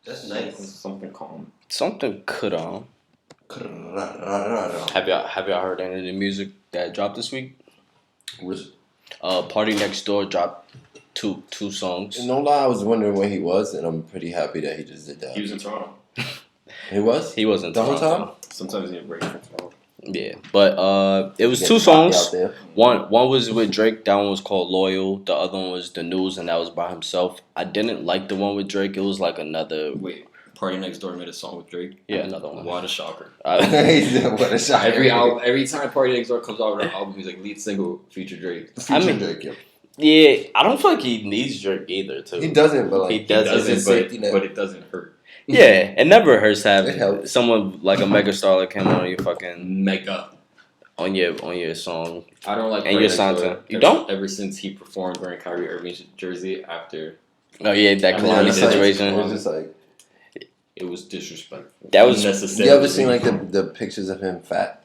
That's nice. Something calm. Something could on. Have y'all heard any of the music that dropped this week? Party Next Door dropped two songs. No lie, I was wondering where he was, and I'm pretty happy that he just did that. He was in Toronto. He was? He was in the Toronto. whole time? Sometimes he had break from Toronto. Yeah, but it was two songs. One was with Drake. That one was called Loyal. The other one was The News, and that was by himself. I didn't like the one with Drake. It was like another. Wait, Party Next Door made a song with Drake? Yeah, another one. What a shocker! What a shocker! Every time Party Next Door comes out with an album, he's like lead single feature Drake. Drake. Yeah, I don't feel like he needs Drake either. Too. He doesn't, but like he doesn't, but it doesn't hurt. Yeah, it never hurts to have someone like a megastar like him on your fucking on your song. I don't like and your song. You don't? Ever since he performed wearing Kyrie Irving's jersey after. Oh yeah, that Kalani situation. It was just like it was disrespectful. That was necessary. You ever seen like the pictures of him fat?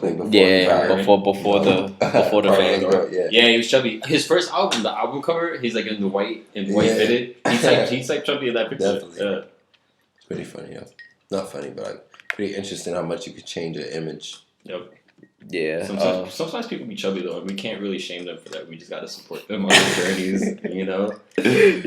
Like before the fan. Yeah, he was chubby. His first album, the album cover, he's like in white fitted. He's like chubby in that picture. Definitely. Yeah. Pretty funny, yeah. Not funny, but like pretty interesting how much you could change an image. Yep. Yeah. Sometimes people be chubby though, and we can't really shame them for that. We just gotta support them on their journeys, you know. Be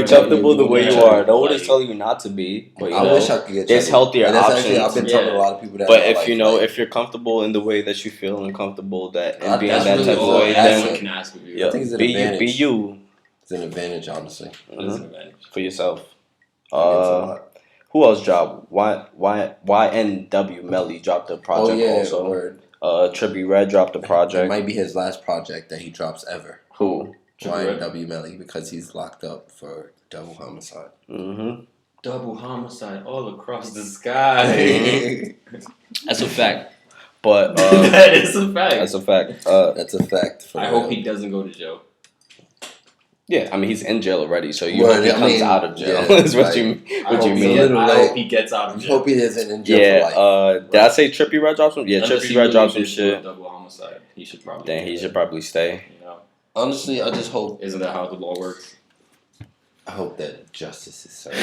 comfortable the way you are. No one is telling you not to be. But I wish I could get. There's healthier options. I've been telling a lot of people that. But if if you're comfortable in the way that you feel and comfortable that and being that type of way, then can ask of you. I think it's an advantage. Be you. It's an advantage, honestly. It's an advantage for yourself. Who else dropped? YNW Melly dropped a project also. Word. Trippie Redd dropped a project. It might be his last project that he drops ever. Who? YNW Melly, because he's locked up for double homicide. Mm-hmm. Double homicide all across the sky. That's a fact. But that is a fact. That's a fact. That's a fact. I hope he doesn't go to jail. Yeah, I mean he's in jail already, so you hope he comes out of jail. Is what you mean? I hope he gets out of jail. Hope he isn't in jail for life. Did I say Trippie Redd dropped some? Yeah, Trippie Redd dropped some shit. Double homicide. He should probably. Then he should probably stay. You know? Honestly, I just hope. Isn't that how the law works? I hope that justice is served.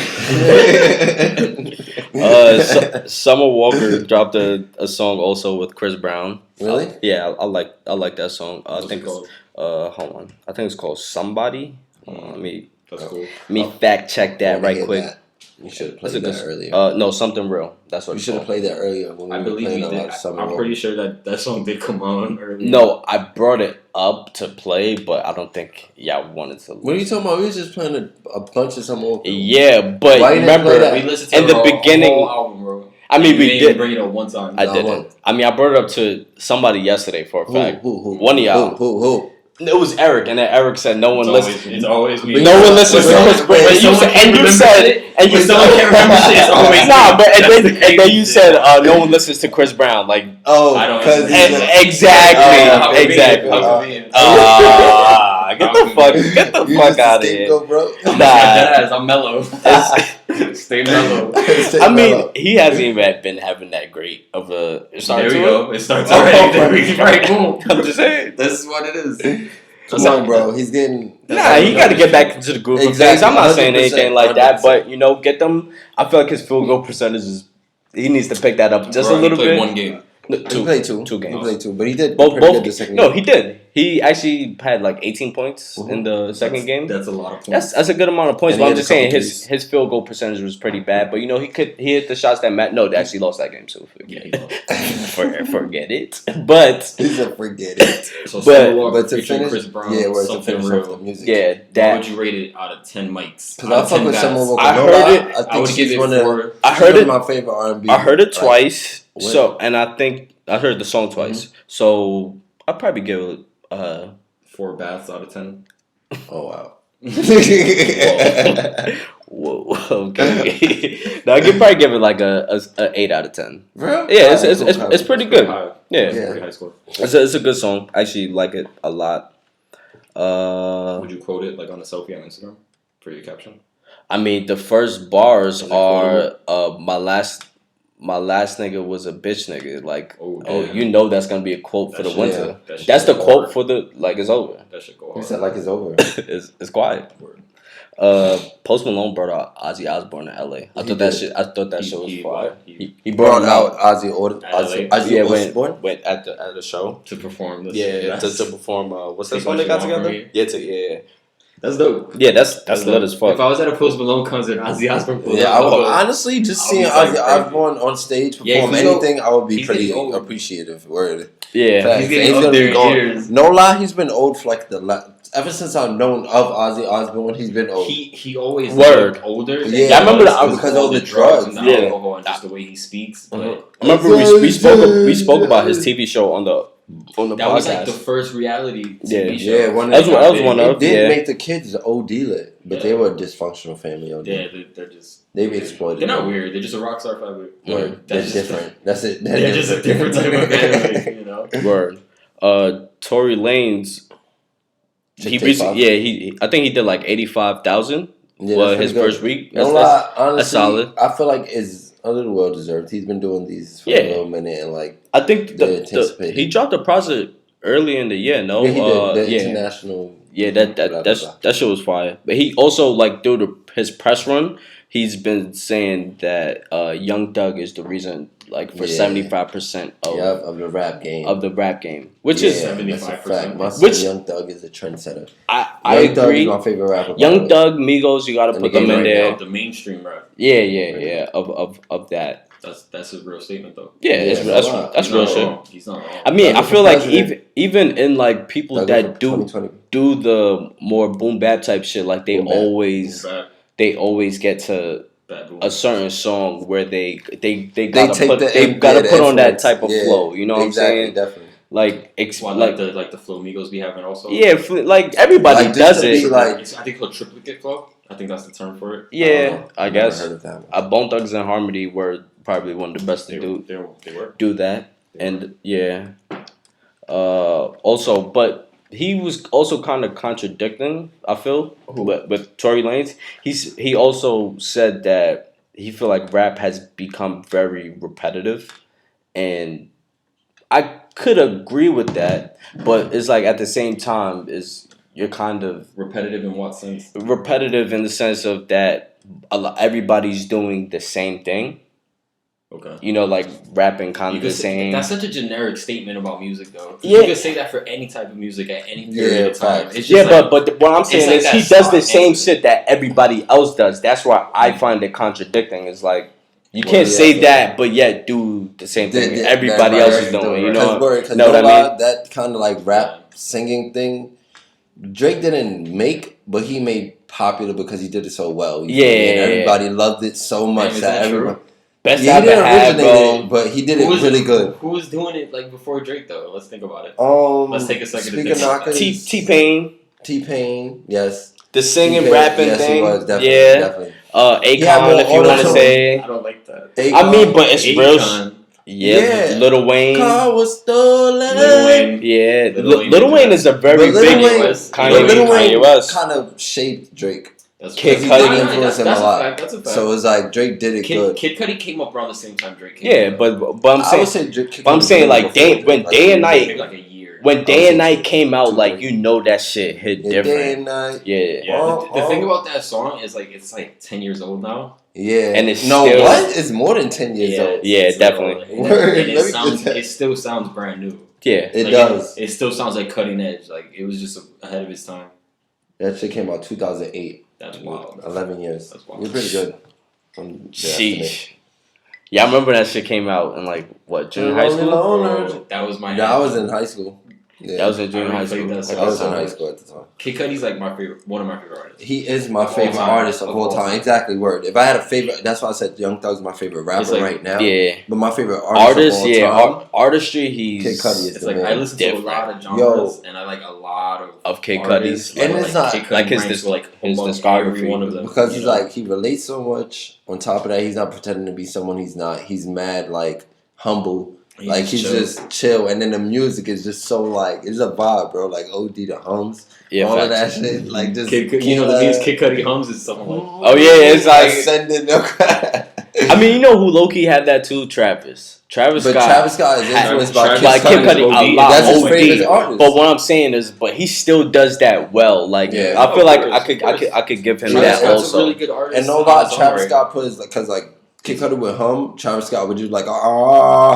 Summer Walker dropped a song also with Chris Brown. Really? Yeah, I like that song. I think it's hold on. I think it's called Somebody. That's cool. Let me fact check that right quick. You should have played that earlier. No, Something Real. That's what you should have played that earlier. When I believe you did. I'm pretty sure that song did come on earlier. No, I brought it up to play, but I don't think y'all wanted to. What are you talking about? We was just playing a bunch of some old. Yeah, but remember we listened to in the beginning. Whole album, bro. I mean, we did bring it up one time. I didn't. I mean, I brought it up to somebody yesterday for a fact. Who? One of y'all. Who? It was Eric, and then Eric said no one listens. It's always me. No one listens to Chris Brown. And you someone can't remember shit. It's always but and then you said no one listens to Chris Brown. Like I don't. Exactly. Get the fuck out of here, bro. Nah, I'm mellow. Stay mellow. I mean, he hasn't even been having that great of a start. There we go. It starts already. Right, boom. I'm just saying. This is what it is. Come on, bro. He's getting. Nah, he got to get back into the groove of things. I'm not saying anything like that, but get them. I feel like his field goal percentage is. He needs to pick that up just a little bit. One game. He played two games. He played two, but he did both. The second game. He did. He actually had like 18 points in the second game. That's a lot of points. That's a good amount of points. But I'm just saying his field goal percentage was pretty bad. But he hit the shots that Matt. No, they actually lost that game too. Forget it. But he said forget it. So but to finish, Chris Brown, Something Real. The music. Yeah, what would you rate it out of 10 mics? Because I fuck with Summer Walker. I heard it. I think she's one of my favorite R&B. I heard it twice. And I think I heard the song twice. So I'd probably give it 4 baths out of 10. Oh wow. Whoa. Okay. No, I could probably give it like a 8 out of 10. Real? Yeah, it's pretty good. Yeah. Pretty high score. It's a good song. I actually like it a lot. Would you quote it like on a selfie on Instagram for your caption? I mean, the first bars are my last nigga was a bitch nigga. Like, that's gonna be a quote for the winter. That's the quote for the it's over. That should go hard. He said like it's over. It's quiet. Post Malone brought out Ozzy Osbourne in LA. I thought that shit was fire. He brought out Ozzy Osbourne went at the show to perform this. Yeah, to perform. What's that song they got together? Yeah. That's dope. Yeah, that's lit as fuck. If I was at a Post Malone concert, Ozzy Osbourne. I would honestly just seeing Ozzy Osbourne on stage perform anything, I would be pretty appreciative. Word. Yeah, he's getting up there in years. No lie, he's been old for like ever since I've known of Ozzy Osbourne, he's been old. He always looked older. Yeah, I remember because of the drugs and the alcohol and just the way he speaks. But I remember we spoke about his TV show on the podcast. That was like the first reality TV show. Yeah, that was one of. It did make the kids OD lit, but they were a dysfunctional family. Yeah, they're just. They be exploited. They're not weird. They're just a rock star family. Word. They're different. That's it. They're just a different type of family, you know. Word. Tory Lanez. I think he did like 85,000. Yeah, his first week. Honestly, that's solid. I feel like it's a little well deserved. He's been doing these for a little minute, and like I think he dropped a project early in the year. No, he did. The international. Yeah, that show was fire. But he also like through his press run, he's been saying that Young Thug is the reason, like for 75% of the rap game, which is 75%. Which Young Thug is a trendsetter. I agree. Thug is my favorite rapper. Young Thug, Migos, you got to put them in there. The mainstream rap. Yeah. Of that. That's a real statement though. Yeah, that's real shit. He's not wrong. I mean, I feel like even in like people that do the more boom bap type shit, like they always get to a certain song where they gotta put on that type of flow. You know what I'm saying? Definitely. Like the flow Migos be having also. Yeah, like everybody does it. I think called triplicate flow. I think that's the term for it. Yeah, I guess. Heard of that. Bone Thugs and Harmony were probably one of the best to do that. Also, but he was also kind of contradicting. I feel with Tory Lanez. He also said that he feel like rap has become very repetitive, and I could agree with that. But it's like at the same time you're kind of repetitive in what sense? Repetitive in the sense of that everybody's doing the same thing. Okay. You know, like rapping kind of the same. That's such a generic statement about music, though. You could say that for any type of music at any period of time. It's just but what I'm saying is he does the same shit that everybody else does. That's why I find it contradicting. It's like you can't say that, but yet do the same thing everybody else is doing. You know what I mean? That kind of like rap singing thing, Drake didn't make, but he made popular because he did it so well. And everybody loved it so much that everybody. Best he didn't originate it, but he did it really good. Who was doing it like before Drake though? Let's think about it. Let's take a second to think. T-Pain, yes. The singing, rapping thing. Yes, he was, definitely. Akon, if you want to say. I don't like that. I mean, but it's real. Yeah, Lil Wayne. Car was stolen. Lil Wayne. Yeah, Lil Wayne is a very big Kanye West kind of shaped Drake. Kid Cudi influenced him a lot. That's a fact. So it's like Drake did it good. Kid Cudi came up around the same time Drake came up. but I'm saying like when Day and Night, like a year. When Day and Night came out, like you know that shit hit different. Day and Night. Yeah. The thing about that song is like it's like 10 years old now. Yeah, and it's it's more than 10 years old. Yeah, definitely. It still sounds brand new. Yeah, it does. It still sounds like cutting edge. Like it was just ahead of its time. That shit came out 2008. That's wild. 11 years. That's wild. You're pretty good. Sheesh. Yeah, I remember that shit came out in like what junior high school. That was my. I was in high school. Yeah. That was in junior high school. I was in high school at the time. Kid Cudi's like one of my favorite artists. He is my favorite artist of all time. Exactly, word. If I had a favorite, that's why I said Young Thug's my favorite rapper right now. Yeah. But my favorite artist of all time. Artistry, he's Kid Cudi is the man. I listen to a lot of genres, and I like a lot of Kid Cudi's. And it's not like his discography. One of them. Because he's like, he relates so much. On top of that, he's not pretending to be someone he's not. He's mad, like, humble. He's just chill, and then the music is just so like it's a vibe, bro. Like OD the hums, all of that shit. Like just the memes Kid Cudi hums is something like. Oh yeah, it's like ascending. I mean, you know who low-key had that too? Travis But Scott. Travis Scott is influenced by Kid Cudi a lot. That's his OD. favorite artist. But what I'm saying is, but he still does that well. Like I feel like I could give him Travis that Scott's also. a really good artist. And no lie, Travis Scott put his because like Kid Cudi would hum, Travis Scott would just like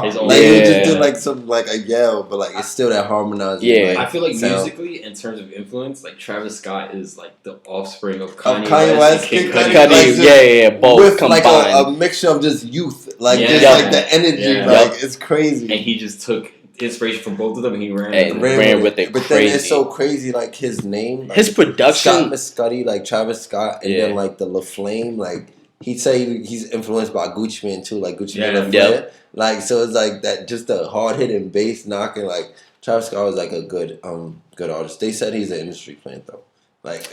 His own- like he would just do like some like a yell, but like it's still that harmonizing. Yeah. I feel like sound. musically, in terms of influence, like Travis Scott is like the offspring of Kanye, Kanye West, Kid Kid Cudi. Cudi. Yeah, both with combined. like a mixture of just youth, like Yeah. just like the energy, Yeah. like it's crazy. And he just took inspiration from both of them and he ran. And with them. ran with it But crazy. then it's so crazy, like his name, like, His production. Scott Mescudi, like Travis Scott, and Yeah. then like the LaFlame, like he'd say he's influenced by Gucci Mane too, like Gucci Mane Yeah. and Flair. Like so, it's like that, just the hard hitting bass knocking. Like Travis Scott was like a good artist. They said he's an industry plant though. Like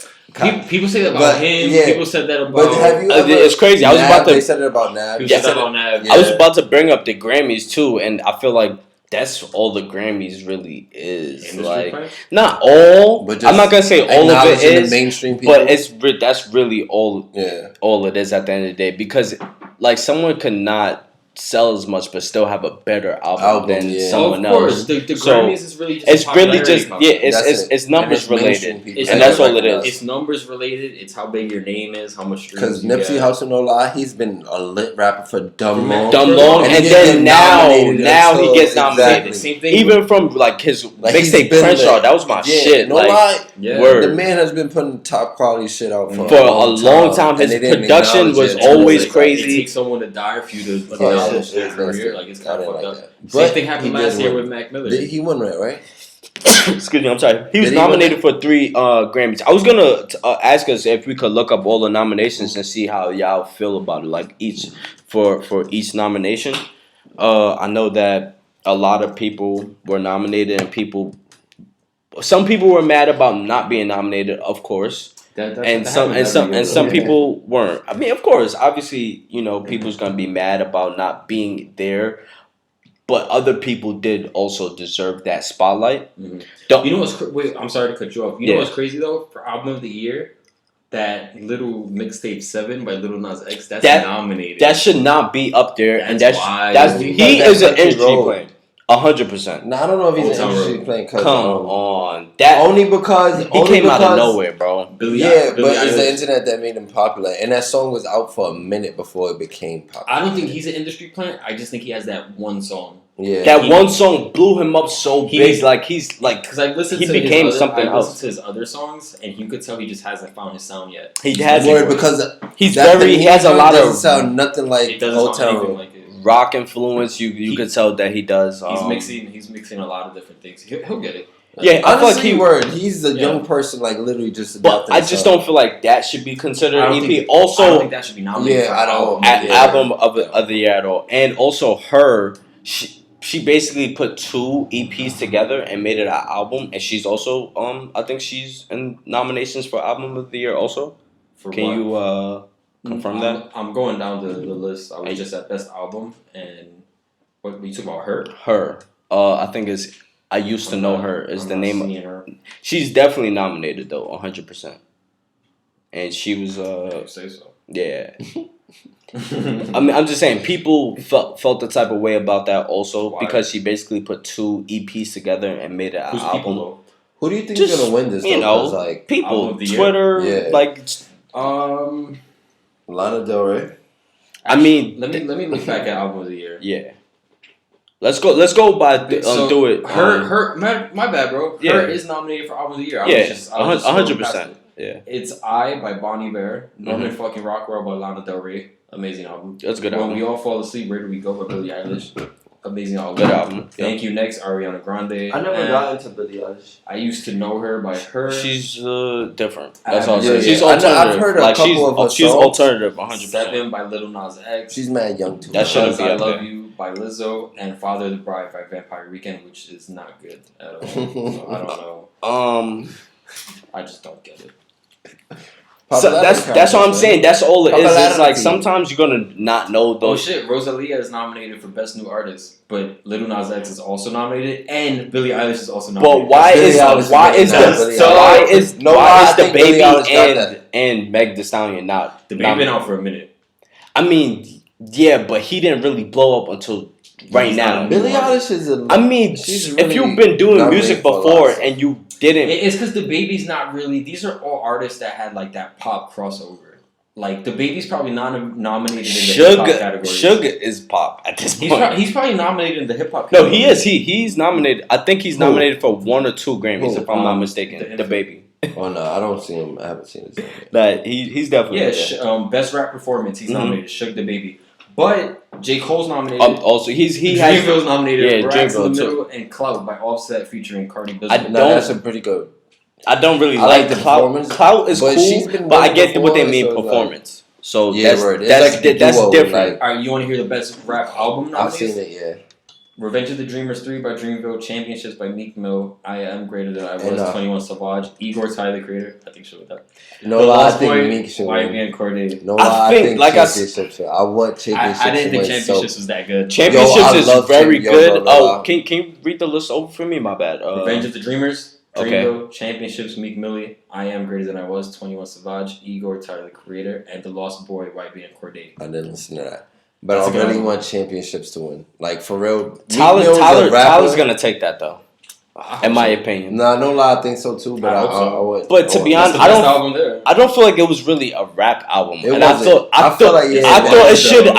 People say that about but, him. yeah. People said that about. But have you ever? It's crazy. I was Nav, about to. They said it about Nav. People Yeah. said that about Nav. Yeah. I was about to bring up the Grammys too, and I feel like that's all the Grammys really is. Industry Like plant? not all, But I'm not gonna say all of it acknowledging the is, mainstream people. but that's really all yeah. it is at the end of the day, because like someone could not sell as much but still have a better album than yeah. someone Of course, else. the So, Grammys is really just It's really popularity just contest. it's numbers And it's mainstream related, people. and that's all it is. It's numbers related. It's how big your name is, how much streams Because you Nipsey get. Hussle, no lie, he's been a lit rapper for dumb long. Dumb long, And and he then gets now nominated he gets until- nominated. exactly. Same thing. Even from like his Like, he's mixtape been Crenshaw, lit. that was my Yeah, shit. No Like lie, Yeah. word. the man has been putting top quality shit out for For a long time. and His they didn't production acknowledge was it. always It crazy. takes someone to die for you to Yeah, acknowledge yeah, their yeah, career. yeah. Like it's I kind of didn't fucked like up. that. Same But thing happened he last did year win. with Mac Miller. He won that, right? Excuse me, I'm sorry. He was Did he win nominated for 3 Grammys. I was gonna ask us if we could look up all the nominations and see how y'all feel about it, like each for each nomination. I know that a lot of people were nominated, and some people were mad about not being nominated, of course. And some people weren't. I mean, of course, obviously, you know, people's gonna be mad about not being there, but other people did also deserve that spotlight. Mhm. Don't You know what's wait? I'm sorry to cut you off. You Yeah. know what's crazy though? For album of the year, that little mixtape 7 by Lil Nas X, that's nominated. that should not be up there, and That's that's wild. he That's is an Country industry Road. plant, 100%. No, I don't know if he's Old an Town industry Road. playing. Come on, Only because he came out of nowhere, bro. Billie Yeah, Billie but it's the Eilish. internet that made him popular, and that song was out for a minute before it became popular. I don't think he's an industry plant. I just think he has that one song. Yeah, That one song blew him up so He- big, like he's like Because I listened he to became his other, something I else. listened to his other songs, and you could tell he just hasn't found his sound yet. he has word because he's that very thing he has a lot doesn't of sound nothing like It doesn't Old sound Town anything Road. like it. rock influence. You could tell that he does. He's mixing a lot of different things. He'll get it. Yeah, I feel like Honestly, he's a Yeah. young person, like literally just. But adopting I just song. don't feel like that should be considered I an don't EP. think- I don't Also, think that should be nominated. Yeah, for I don't- album. Yeah. album of the year at all, and also she basically put 2 EPs together and made it an album, and she's also I think she's in nominations for album of the year also. For Can what? you confirm that? I'm going down the list. I was just at best album, and what we talk about her. Her, I think is I used to know her is the name. Seeing her. She's definitely nominated though, 100%. And she was I say so. yeah. I mean, I'm just saying, people felt the type of way about that also. Why? Because she basically put 2 EPs together and made it an Who's album. people though? Who do you think Just, is gonna win this? you though? know, 'Cause, like Album People, of the year? Twitter, Yeah. like Lana Del Rey. I mean, let me look back at album of the year. yeah. Let's go by do it. Her my bad, bro. Yeah. Her is nominated for album of the year. I was Yeah, just 100%. Yeah, It's I by Bonnie Bear, Norman fucking Rockwell by Lana Del Rey. Amazing album. that's a good When album. We All Fall Asleep, Where Do We Go by Billie Eilish. Amazing album. Good album. Yeah. Thank You Next, Ariana Grande. I never And got into Billie Eilish. I used to know her by her. She's different. That's all I'm Yeah, saying. She's yeah. I know- alternative. I've heard a like couple of her she's songs. alternative, 100%. 7 by Lil Nas X. She's mad young too. That shouldn't Because be I up Love there. You by Lizzo, and Father of the Bride by Vampire Weekend, which is not good at all. So I don't know. I just don't get it. So that's what I'm saying. That's all it is. It's like Popularity. sometimes you're gonna not know Oh those. shit, Rosalia is nominated for Best New Artist, but Lil Nas X is also nominated, and Billie Eilish is also nominated. But why Billie is Eilish why is is not the Billie why Eilish. is No, why I is the think Billie baby Eilish got that. and Meg Thee Stallion not? The Baby been out for a minute. I mean, Yeah, but he didn't really blow up until right now. Billie Eilish is I mean, if you've been doing music before and you didn't, it's because the baby's not really. These are all artists that had like that pop crossover. Like the baby's probably not nominated in the hip hop category. Sugar is pop at this point. He's probably nominated in the hip hop category. No, he is. He's nominated. I think he's nominated for 1 or 2 Grammys, if I'm not mistaken. The baby. Oh no, I don't see him. I haven't seen his name yet. But he's definitely best rap performance. He's nominated. Suge the Baby. But J. Cole's nominated. Also, Dreamville's nominated. Yeah, Rats in Dreamville the too. Middle and Clout by Offset featuring Cardi B. That's a pretty good. I don't really like the Clout. performance. Clout is cool, but I get what they mean performance. So that's different. Like, all right, you want to hear the best rap album nominees? I've seen it, yeah. Revenge of the Dreamers 3 by Dreamville, Championships by Meek Mill, I Am Greater Than I Was, 21 Savage, Igor Tyler, the Creator. I think she'll with that. No, I think Meek should win. YB and Cordae. No, I think like Championships. I want Championships. I didn't think Championships was that good. Championships is very good. Can you read the list over for me? My bad. Revenge of the Dreamers, Dreamville, Okay. Championships, Meek Millie, I Am Greater Than I Was, 21 Savage, Igor Tyler, the Creator, and The Lost Boy, YB and Cordae. I didn't listen to that. But I really want Championships to win. Like, for real. Tyler's going to take that, though. In my opinion. No, no lie, I think so, too. But I would. But to be honest, I don't feel like it was really a rap album. It and wasn't. I thought it should. It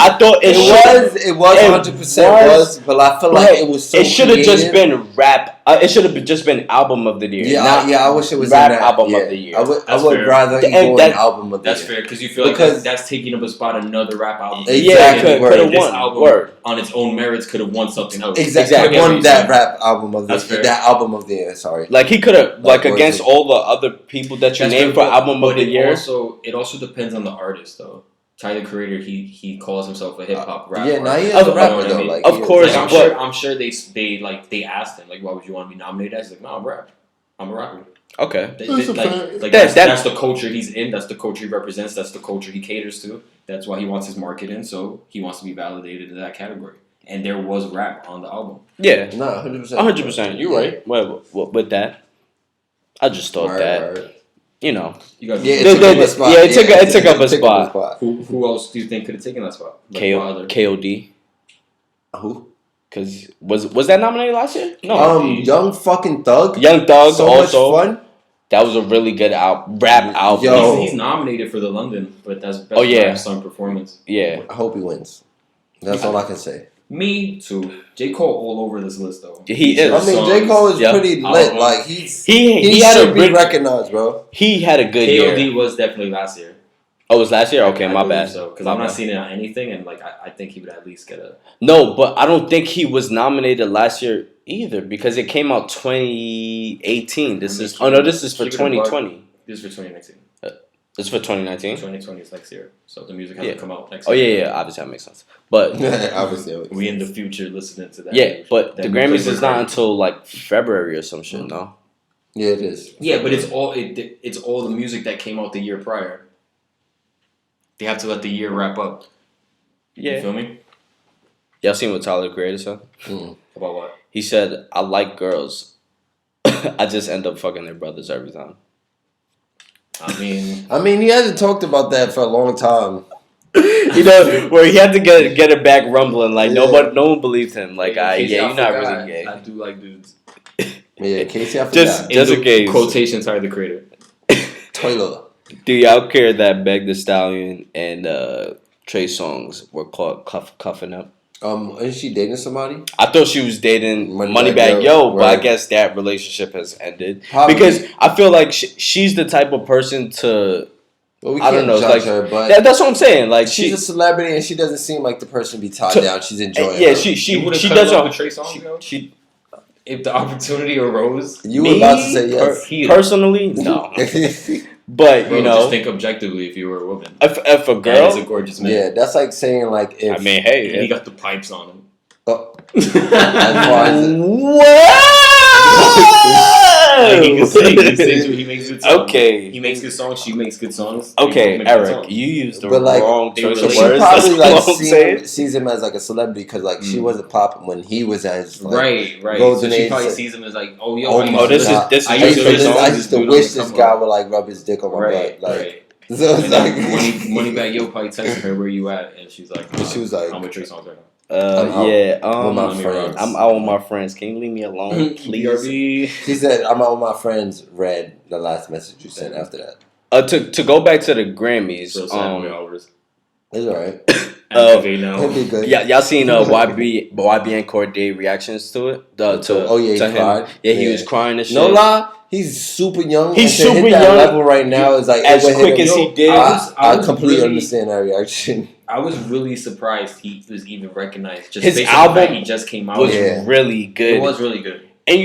was 100% was, but I feel like it was so It should have just been rap. It should have just been album of the year. Yeah, I wish it was rap album of the year. I would rather go an album of the year. That's fair, because you feel like that's taking up a spot another rap album. Exactly. Could have won. Album on its own merits could have won something else. Exactly. Won that rap album of the year. That album of the year. Sorry. Like he could have, like against all the other people that you named for album of the year. It also depends on the artist, though. Tyler, Creator, he calls himself a hip hop rapper. Yeah, now he is a rapper though. Like, of course, like, I'm sure they asked him like, why would you want to be nominated? He's like, no, I'm a rapper. Okay, that's the culture he's in. That's the culture he represents. That's the culture he caters to. That's why he wants his market in. So he wants to be validated in that category. And there was rap on the album. Yeah, no, 100%. 100%. You're right. Well, with that, I just thought that. You know, it took up a spot. Who else do you think could have taken that spot? Like KOD. Who? Because was that nominated last year? No. Young fucking Thug. Young Thug so also. Much fun. That was a really good rap album. He's nominated for the London, but that's best rap song performance. Yeah, I hope he wins. That's all I can say. Me too. J. Cole all over this list though. He is. I mean, J. Cole is pretty lit. Like he should be recognized, bro. He had a good year. KOD was definitely last year. Oh, it was last year? Okay, my bad. So, because I'm not seeing it on anything, and like I think he would at least get a. No, but I don't think he was nominated last year either because it came out 2018. This is for 2020. This is for 2019. It's for 2019. 2020 is next year, so the music hasn't come out next year. Oh yeah, obviously that makes sense. But obviously, we in the future listening to that. Yeah, but the Grammys is not until like February or some shit. No. Yeah, it is. Yeah, but it's all the music that came out the year prior. They have to let the year wrap up. Yeah. You feel me? Y'all seen what Tyler Creator said? About what? He said, "I like girls. I just end up fucking their brothers every time." I mean, he hasn't talked about that for a long time. You know, where he had to get it back rumbling. Like no one believed him. Like, you're not really gay. I do like dudes. Yeah, Casey, I forgot. Just in case. Quotations are the Creator. Toilet. Do y'all care that Meg Thee Stallion and Trey Songz were caught cuffing up? Is she dating somebody? I thought she was dating Moneybagg Yo, but I guess that relationship has ended. Probably. Because I feel like she's the type of person to. Well, we can't judge her, but that's what I'm saying. Like she's a celebrity, and she doesn't seem like the person to be tied down. She's enjoying. Yeah, her. she doesn't. Trey Songz, if the opportunity arose, you were about to say yes. Personally, no. But bro, just think objectively. If you were a woman, if a girl is a gorgeous man, yeah, that's like saying like if he got the pipes on him. Oh. Like he can sing. He makes good songs. Okay. He makes good songs. She makes good songs. Okay, Eric, you used the wrong choice of words. She probably like sees him as like a celebrity because like she wasn't popping when he was at his right. So she probably sees him as like, this is I used to wish this guy would like rub his dick on my butt. Like So it's like Moneybag Yo probably texted her where you at, and she's like, she was like, how much Trey Songz right now? with my friends. I'm out with my friends. Can you leave me alone, please? BRB. She said, I'm out with my friends. Read the last message you sent after that. To go back to the Grammys, So sad hours. It's alright. Now. It'll be good. Yeah, y'all seen YB and Cordae reactions to it? He cried. Yeah, he was crying and shit. No lie, he's super young. He's and to super hit that young. level right now is like As it would quick hit as him. he did. I completely understand that reaction. I was really surprised he was even recognized. Just His based on the fact album he just came out. was Yeah. really good. It was really good. And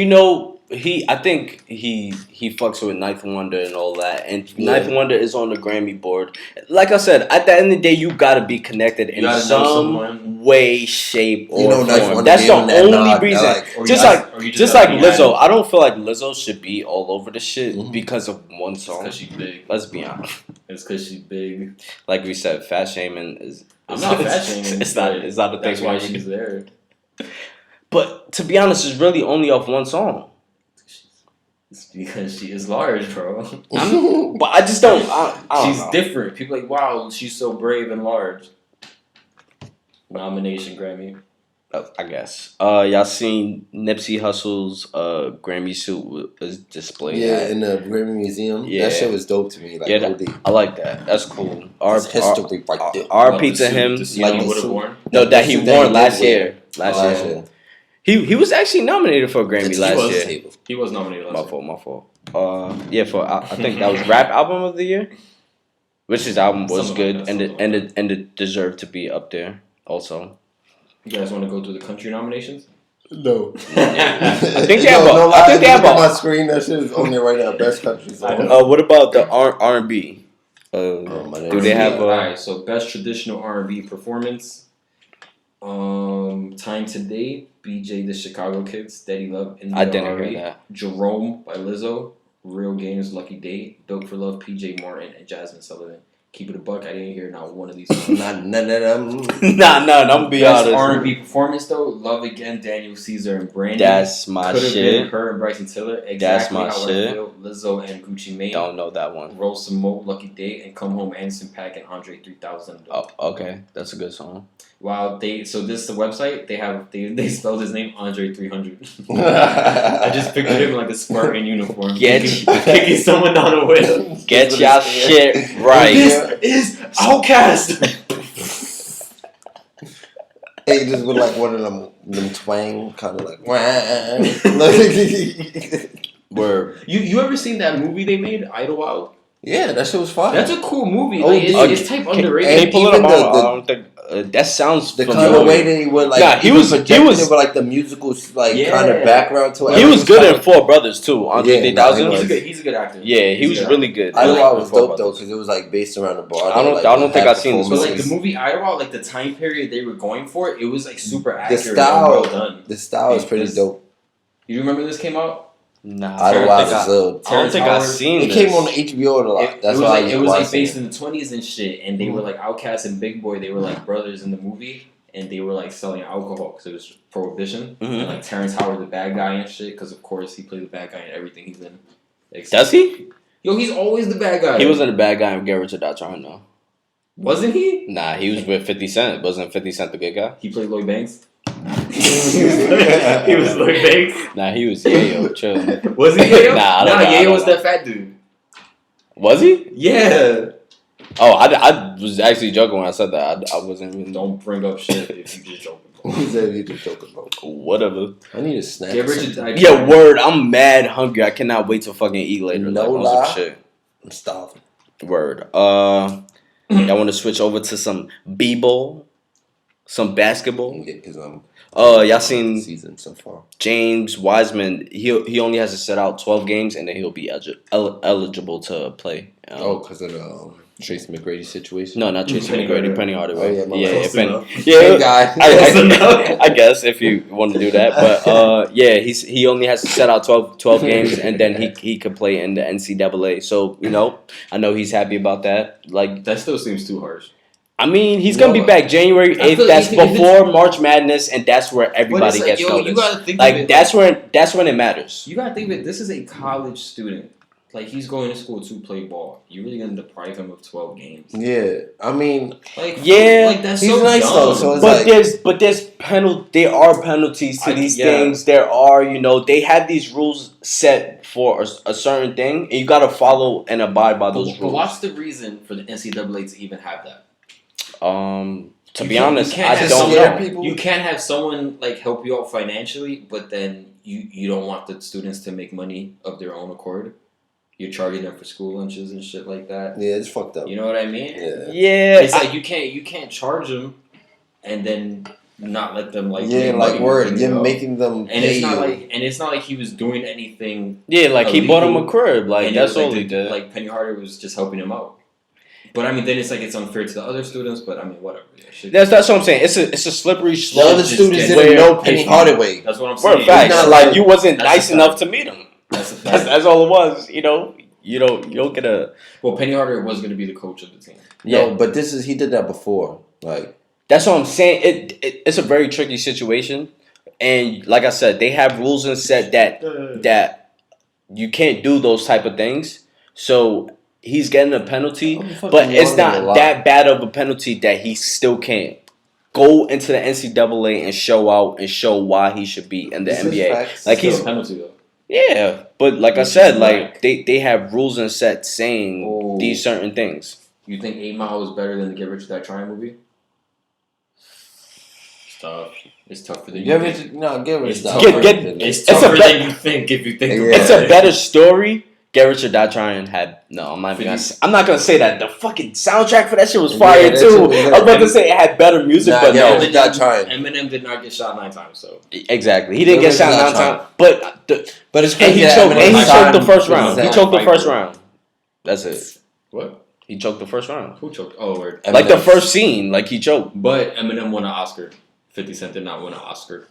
I think he fucks with Ninth Wonder and all that. And Ninth Wonder is on the Grammy board. Like I said, at the end of the day, you gotta be connected in some way, shape, or form. That's the only reason. Just like Lizzo, I don't feel like Lizzo should be all over the shit because of one song. Because she's big. Let's be honest. It's because she's big. Like we said, fat shaming is. I'm not fat shaming. It's not a thing. That's why she's there. But to be honest, it's really only off one song. It's because she is large, bro. But I just don't. I she's don't know. different. People are like, wow, she's so brave and large. Nomination Grammy. I guess. Y'all seen Nipsey Hussle's Grammy suit was displayed? In the Grammy Museum. Yeah. That shit was dope to me. Like, yeah, I like that. That's cool. That's history right there. RP to him. Like he would have worn. No, that he wore last year. Last year. He was actually nominated for a Grammy last year. He was nominated last year. My fault. I think that was Rap Album of the Year, which his album was good and it deserved to be up there also. You guys want to go through the country nominations? No. I think they have my screen. That shit is on there right now. Best country song. What about the R&B? Do they have Alright, so best traditional R&B performance. Time to Date, BJ the Chicago Kids, Steady Love, I didn't hear that. Jerome by Lizzo, Real Games, Lucky Day, Built for Love, PJ Martin, and Jasmine Sullivan. Keep it a buck. I didn't hear not one of these songs. Not none of them. Nah, I'm be Best honest. R&B performance though, Love Again, Daniel Caesar and Brandy. That's my Could've shit. been her and Bryson Tiller. Exactly That's my how shit. I feel. Lizzo and Gucci Mane. Don't know that one. Roll Some Mo, Lucky Day, and Come Home, Anderson .Paak and Andre 3000. Oh, okay, that's a good song. Wow, this is the website. They spelled his name Andre 300. I just pictured him like a Spartan uniform. Kicking someone down a wheel. Get y'all shit right. This is Outcast. Hey, just with like one of them twang, kind of like. Word. You ever seen that movie they made, Idlewild? Yeah, that shit was fire. That's a cool movie. Oh, Like, it's type underrated. Can you pull it up? Even I don't think that sounds the familiar. kind of way that he would like. Nah, he was with like the musical kind of background to it. He was good in Four Brothers too. Andre 3000. He's a good actor. Yeah, he was really good. Idlewild was dope though because it was like based around the bar. I don't think I've seen this But movie. like the movie Idlewild, like the time period they were going for, it was like super accurate. The style, and well done. The style is pretty dope. You remember this came out? Nah, I don't think I've seen it. This. It came on HBO a lot. That's why it was like based in the 20s and shit, and they were like Outkast and Big Boy. They were like brothers in the movie, and they were like selling alcohol because it was prohibition. And like Terrence Howard, the bad guy and shit, because of course he played the bad guy in everything he's in. Does he? Yo, he's always the bad guy. He wasn't a bad guy in Get Rich or Die Trying though. Wasn't he? Nah, he was with 50 Cent. Wasn't 50 Cent the good guy? He played Lloyd Banks. He was Lloyd Banks. Nah, he was Yayo. Chill. Was he Yayo? Nah, Yayo was that fat dude. Was he? Yeah. Oh, I was actually joking when I said that. I wasn't even. Don't bring up shit if you just joking. He said he just joking about. Whatever. I need a snack. Yeah, word. I'm mad hungry. I cannot wait to fucking eat later. No like, lie. Some shit. I'm starving. Word. Y'all want to switch over to some b-ball, some basketball? Yeah, because I'm. Y'all seen season so far. James Wiseman? He only has to set out 12 games and then he'll be eligible to play. Because of the Tracy McGrady situation. No, not Tracy McGrady. Penny Hardaway. Guy. I guess if you want to do that, but he only has to set out 12 games and then he could play in the NCAA. So I know he's happy about that. Like that still seems too harsh. I mean, he's gonna be back January 8th. That's before March Madness, and that's where everybody gets noticed. You gotta think like that's when it matters. You gotta think of it. This is a college student. Like, he's going to school to play ball. You really gonna deprive him of 12 games? Yeah, I mean, Like, Yeah, like that's he's so nice dumb. though. So it's there are penalties to these things. There are, they have these rules set for a certain thing, and you gotta follow and abide by those rules. But what's the reason for the NCAA to even have that? To be honest, I don't know. People. You can't have someone like help you out financially, but then you don't want the students to make money of their own accord. You're charging them for school lunches and shit like that. Yeah, it's fucked up. You know what I mean? Yeah. It's like you can't charge them and then not let them like you're making them and pay it's not like he was doing anything. Yeah, like he bought him a crib. Like that's all he did. Like Penny Harder was just helping him out. But I mean, then it's like it's unfair to the other students. But I mean, whatever. Yeah, that's what I'm saying. It's a slippery slope. The other students didn't know Penny Hardaway. That's what I'm saying. For a fact, not like you wasn't nice enough to meet him. That's a fact. That's all it was. You don't get a. Well, Penny Harder was going to be the coach of the team. Yeah, but he did that before. Like that's what I'm saying. It's a very tricky situation, and like I said, they have rules and set that you can't do those type of things. So. He's getting a penalty, but it's not that bad of a penalty that he still can't go into the NCAA and show out and show why he should be in the NBA. Like he's a penalty though. Yeah, but like I said, like they have rules and set saying these certain things. You think 8 Mile is better than the Get Rich or Die Trying movie? It's tough. It's tougher than you think. It's tougher than you think if you think about it. It's a better story. Get Rich or Die Trying had I'm not gonna say that the fucking soundtrack for that shit was fire too. I was about to say it had better music, but no. Eminem did not get shot 9 times, so exactly he didn't get shot 9 times, but it's crazy. He choked the first round. He choked the first round. That's it. What? He choked the first round. Who choked? Oh, word. Like the first scene, like he choked. But Eminem won an Oscar. 50 Cent did not win an Oscar.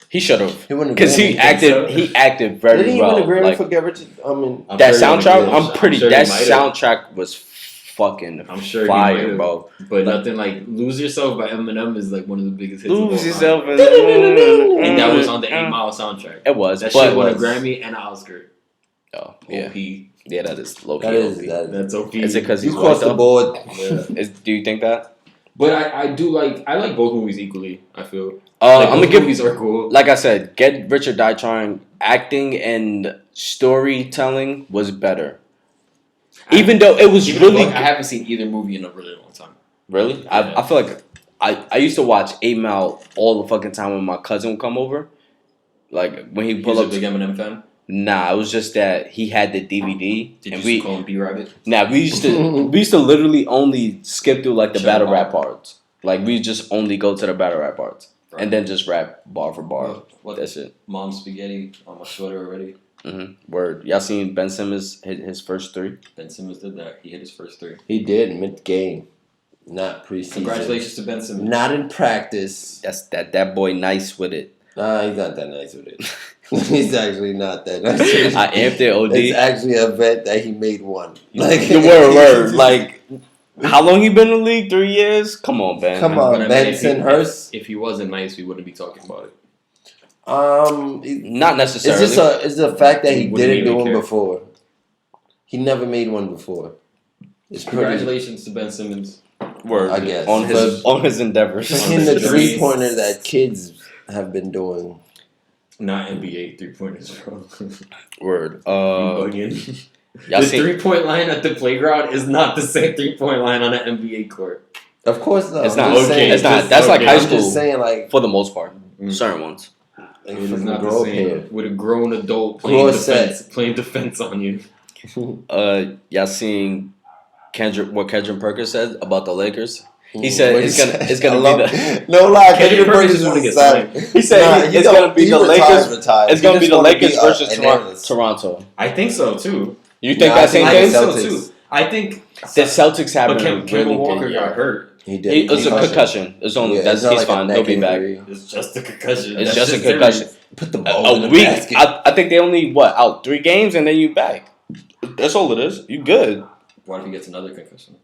He should have, because he acted very well. Did he win a Grammy for Get Rich? I mean, that soundtrack. That soundtrack was fucking fire, bro. But nothing like "Lose Yourself" by Eminem is like one of the biggest hits. Lose Yourself, and that was on the 8 Mile soundtrack. It was. That shit won a Grammy and an Oscar. Oh yeah. OP. Yeah, that is low key. That's OP. Is it because he's crossed the board? Yeah. Do you think that? But I like both movies equally. I feel. I'm gonna give movies are cool. Like I said, Get Rich or Die Trying, acting and storytelling was better. Even though it was really, I haven't seen either movie in a really long time. Really, yeah. I feel like I used to watch 8 Mile all the fucking time when my cousin would come over. Like when he pulled up. Big Eminem fan? Nah, it was just that he had the DVD. Did you call him B-Rabbit? Nah, we used to literally only skip through like the battle rap parts. Like we just only go to the battle rap parts. Right. And then just rap bar for bar. What that shit? Mom spaghetti on my sweater already. Word. Y'all seen Ben Simmons hit his first 3? Ben Simmons did that. He hit his first 3. He did mid-game, not preseason. Congratulations to Ben Simmons. Not in practice. That's that boy nice with it. Nah, he's not that nice with it. He's actually not that nice with it. I amped it, OD. It's actually a bet that he made one. Like the word. Like how long he been in the league? 3 years? Come on, Ben. Come on, Benson Hurst. If he wasn't nice, we wouldn't be talking about it. Not necessarily. It's the fact that he didn't do one before. He never made one before. Congratulations to Ben Simmons. Word, I guess on his endeavors. In the 3-pointer that kids have been doing. Not NBA 3-pointers, bro. Word. The 3-point line at the playground is not the same 3-point line on an NBA court. Of course not. It's not. It's not. That's like high school. I'm just saying, like, for the most part, certain ones. It is not the same. With a grown adult playing defense on you. Y'all seen Kendrick Perkins said about the Lakers? He said it's gonna be the no lie. Kendrick Perkins want to get signed. He said it's gonna be the Lakers. It's gonna be the Lakers versus Toronto. I think so too. You think that same thing? So too. I think the Celtics have. But Kemba Walker got hurt. He did. It was a concussion. It's only he's like fine. He'll be back. It's just a concussion. It's just a concussion. Put the ball in the week. basket. I think they only out 3 games and then you back. That's all it is. You good. What if he gets another concussion?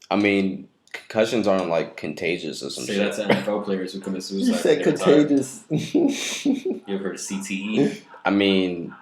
I mean, concussions aren't like contagious or something. Say that to NFL players who commit suicide. You said contagious. You ever heard of CTE? I mean,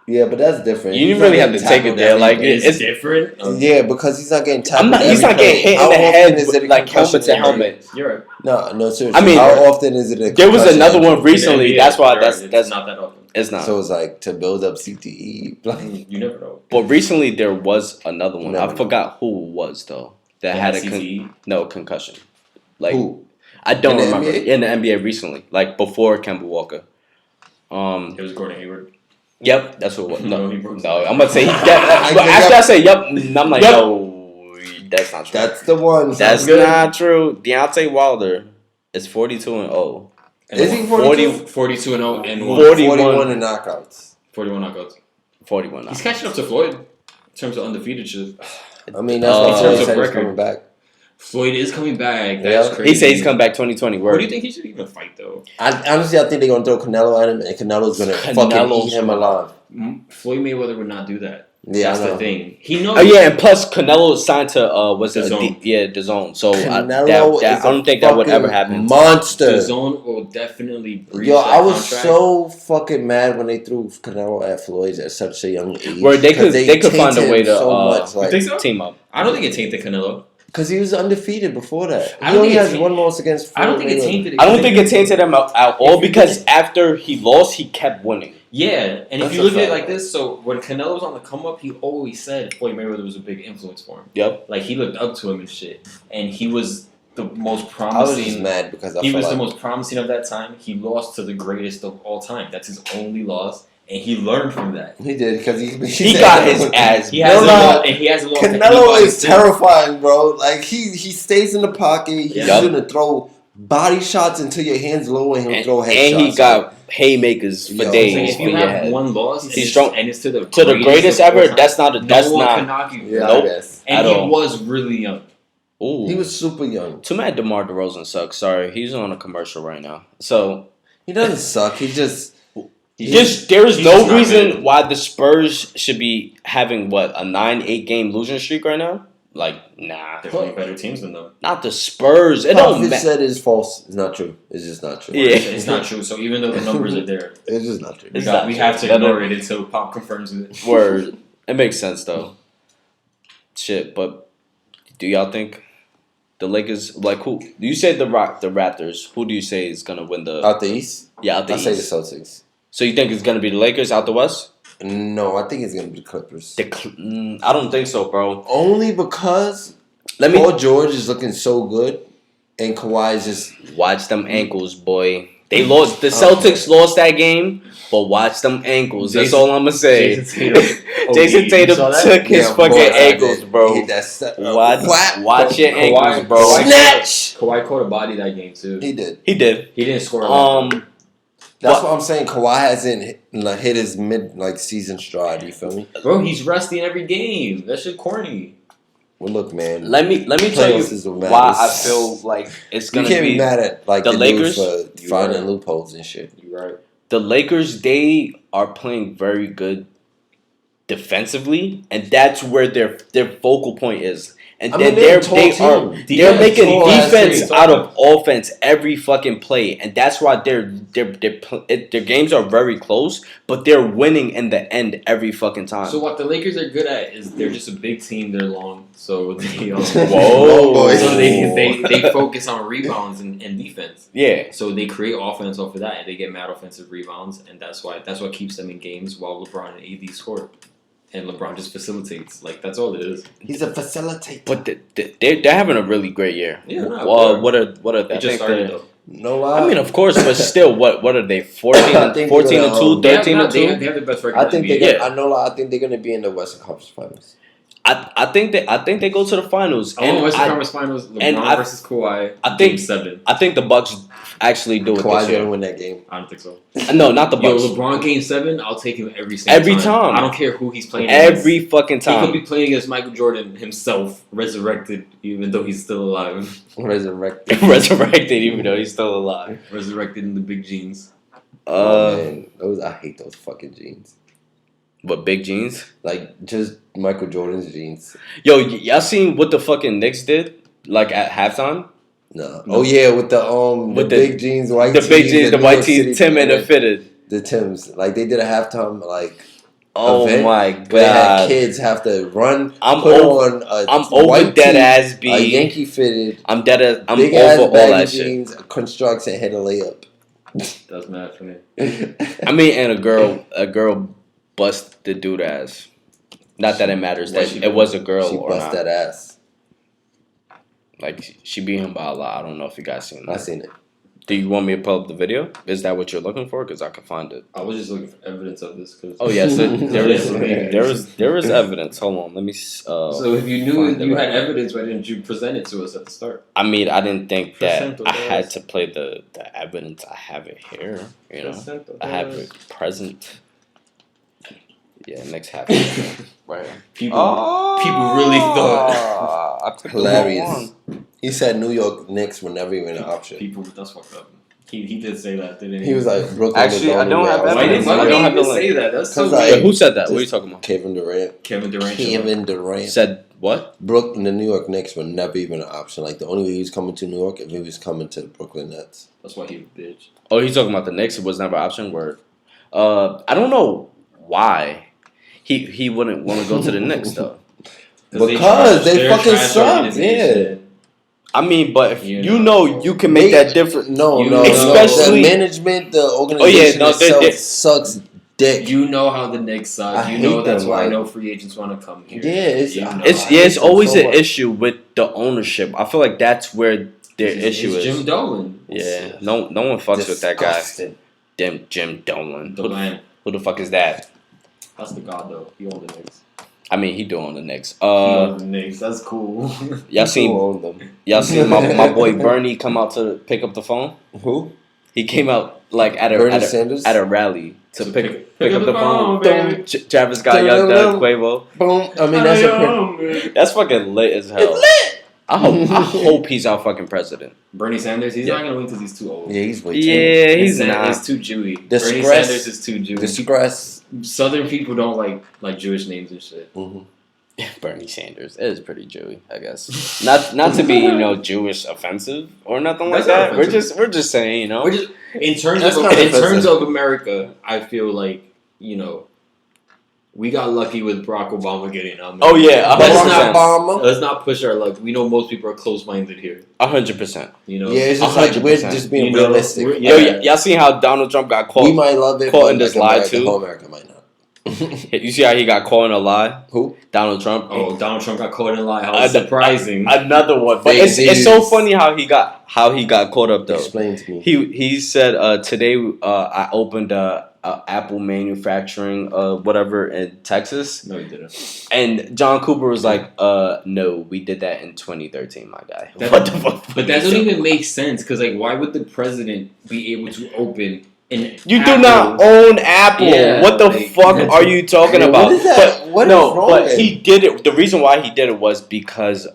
Yeah, but that's different. You didn't really have to take it there. Like it's different. Yeah, because he's not getting tackled. He's not getting hit in the head with like helmet to helmet. You're right. No, seriously. I mean, how often is it? There was another one recently. That's why that's not that often. It's not. So it's like to build up CTE. You never know. But recently there was another one. I forgot who it was though that had a concussion. Like who? I don't remember in the NBA recently, like before Kemba Walker. It was Gordon Hayward. Yep, that's what it was. No, no, I'm gonna say after I say yep, I'm like no, that's not true. That's the one. That's not true. Deontay Wilder is 42-0. Is he 42? 42-0 and 41 in knockouts. 41 knockouts. 41 knockouts. He's catching up to Floyd in terms of undefeated shit. I mean, that's what Floyd said he's coming back. Floyd is coming back. That's crazy. He said he's coming back 2020. What do you think he should even fight though? Honestly, I think they're gonna throw Canelo at him, and Canelo's gonna fucking eat him alive. Floyd Mayweather would not do that. Yeah, that's the thing. He knows. Oh yeah, and plus Canelo is signed to the zone. So I don't think that would ever happen. Monster. The zone will definitely breach. Yo, I was contract. so fucking mad when they threw Canelo at Floyd at such a young age. Where they could find a way to team up. I don't think it tainted Canelo. Because he was undefeated before that. He only has one loss against Floyd. I don't think it tainted. I don't think it tainted him at all because after he lost, he kept winning. Yeah, and if you look at it like this, so when Canelo was on the come up, he always said Floyd Mayweather was a big influence for him. Yep. Like he looked up to him and shit, and he was the most promising. I was just mad because he was the most promising of that time. He lost to the greatest of all time. That's his only loss. And he learned from that. He did because he got his ass. He hasn't lost. Canelo is terrifying, bro. Like he stays in the pocket. He's gonna throw body shots until your hands low, and he'll throw headshots. And he got haymakers for days. If you have one loss, he's strong, and it's to the greatest ever. That's not. No one can knock you. Yeah, nope. And he was really young. Ooh. He was super young. Too bad DeMar DeRozan sucks. Sorry, he's on a commercial right now. So he doesn't suck. He just. There's no reason why the Spurs should be having a 9-8 game losing streak right now. Like, nah. They're playing better teams than them. Not the Spurs. It don't matter. said it's false. It's not true. It's just not true. Yeah. It's not true. So even though the numbers are there, it's just not true. We have to ignore it until Pop confirms it. Word. It makes sense though. Shit, but do y'all think the Lakers who? You say the Raptors. Who do you say is gonna win the out the East? Yeah, out the East. I say the Celtics. So you think it's gonna be the Lakers out the West? No, I think it's gonna be the Clippers. I don't think so, bro. Only because Paul George is looking so good, and Kawhi is just watch them ankles, boy. They lost. The Celtics lost that game, but watch them ankles. That's all I'm gonna say. Jason Tatum took his fucking ankles, bro. Watch your ankles, bro. Snatch. Kawhi caught a body that game too. He did. He didn't score. That's what I'm saying. Kawhi hasn't hit his season stride. You feel me, bro? He's rusty in every game. That shit corny. Well, look, man. Let me tell you why I feel like it's gonna be. You can't be mad at the Lakers for finding loopholes and shit. You're right. The Lakers, they are playing very good defensively, and that's where their focal point is. And then they're making defense out of offense every fucking play, and that's why their games are very close, but they're winning in the end every fucking time. So what the Lakers are good at is they're just a big team. They're long, so they so they focus on rebounds and defense. Yeah. So they create offense off of that, and they get mad offensive rebounds, and that's what keeps them in games while LeBron and AD score. And LeBron just facilitates. Like, that's all it is. He's a facilitator. But they're having a really great year. Yeah. What are they? It just started, though. No lie. I mean, of course, but still, what are they? 14-2, 13-2. They have the best record. I think I think they're gonna be in the Western Conference Finals. I think they go to the finals. Western Conference Finals. LeBron versus Kawhi. Game 7. I think the Bucks actually do it Kawhi's this year. gonna win that game. I don't think so. No, not the Bucks. LeBron Game 7. I'll take him every time. I don't care who he's playing. Every fucking time. He could be playing against Michael Jordan himself, resurrected, even though he's still alive. Resurrected, even though he's still alive. Resurrected in the big jeans. Man, I hate those fucking jeans. What, big jeans? Like, just Michael Jordan's jeans. Yo, y'all seen what the fucking Knicks did? Like, at halftime? No. Oh, yeah, with the big jeans, white the tees. The big jeans, the white tees, Tim and the fitted. The Tims. Like, they did a halftime, Oh event my where they had god! kids have to run. I'm put over. on a I'm white over dead tee, ass B. a Yankee fitted. I'm dead as. I'm big over ass all baggy that shit. jeans, constructs, and hit a layup. That's mad funny. I mean, and a girl bust the dude ass. Not that it matters that it was a girl She or bust not. that ass. Like she beat him by a lot. I don't know if you guys seen that. I seen it. Do you want me to pull up the video? Is that what you're looking for? Because I can find it. I was just looking for evidence of this. Cause Oh yes, there is evidence. Hold on, let me. So if you knew you had evidence, why didn't you present it to us at the start? I mean, I didn't think that Presento I had this. to play the evidence. I have it here. You know, Presento I have this. it present. Yeah, next half. Right. People really thought. I took the Hilarious. wrong one. He said New York Knicks were never even an option. People, that's fucked up. He did say that, didn't he? He was like, Brooklyn. Actually, I don't have why evidence. did I don't have he the even say link. that? That's so Cause weird. like- Wait, who said that? What are you talking about? Kevin Durant. Kevin Durant. Kevin Durant. Said what? Brooklyn, the New York Knicks were never even an option. Like the only way he was coming to New York if he was coming to the Brooklyn Nets. That's why he was a bitch. Oh, he's talking about the Knicks. It was never an option. Word. I don't know why he wouldn't want to go to the Knicks though. Because they fucking suck. Yeah. I mean, but if You you know. know you can make that difference. No, You no, know. Especially- the management, the organization no, itself they- sucks dick. You know how the Knicks suck. I You know hate that's them, why like- no free agents want to come here. Yeah, it's- You know. It's them always so an much. issue with the ownership. I feel like that's where their It's issue is. Jim Dolan. Yeah, no one fucks with that guy. Disgusting. Damn, Jim Dolan. The man. Who the fuck is that? That's the god though. He owned the Knicks. I mean, he doing the Knicks. He owned the Knicks. That's cool. Y'all seen Who owned them? my boy Bernie come out to pick up the phone? Who? He came out like at Bernie Sanders? a rally to So pick up the phone. baby. Travis Scott, Young Thug, Quavo. Boom. I mean, that's a That's fucking lit as hell. It's lit. I hope he's our fucking president. Bernie Sanders. He's Yeah. not gonna win because he's too old. Yeah, he's way too. Yeah, he's He's not. too Jewy. Bernie Disgrace. Sanders is too Jewy. Disgrace. Southern people don't like Jewish names and shit. Mm-hmm. Bernie Sanders is pretty Jewy, I guess. Not to be Jewish offensive or nothing like That's not that. offensive. We're just saying We're just in terms That's of not in terms offensive. of America. I feel like we got lucky with Barack Obama getting nominated. Oh yeah, Let's 100%. not, Obama. let's not push our luck. We know most people are close-minded here. 100%. You know. Yeah, it's just like we're 100%. just being You know, realistic. we're- Yo, Yeah. y'all seen how Donald Trump got caught? We might love it, caught but in this like lie, America, too. whole America might not. You see how he got caught in a lie? Who? Donald Trump. Oh, Donald Trump got caught in a lie. How surprising! Another one, but Fake it's so news. funny how he got caught up though. Explain to me. He said today I opened a Apple manufacturing whatever in Texas, No, he didn't. and John Cooper was like, no, we did that in 2013, my guy. That- What the fuck? But that doesn't even make sense because, like, why would the president be able to open an You Apple? do not own Apple. Yeah, What the like, fuck that's- are you talking Yeah, about? what is that? What is no, wrong but with he did it. The reason why he did it was because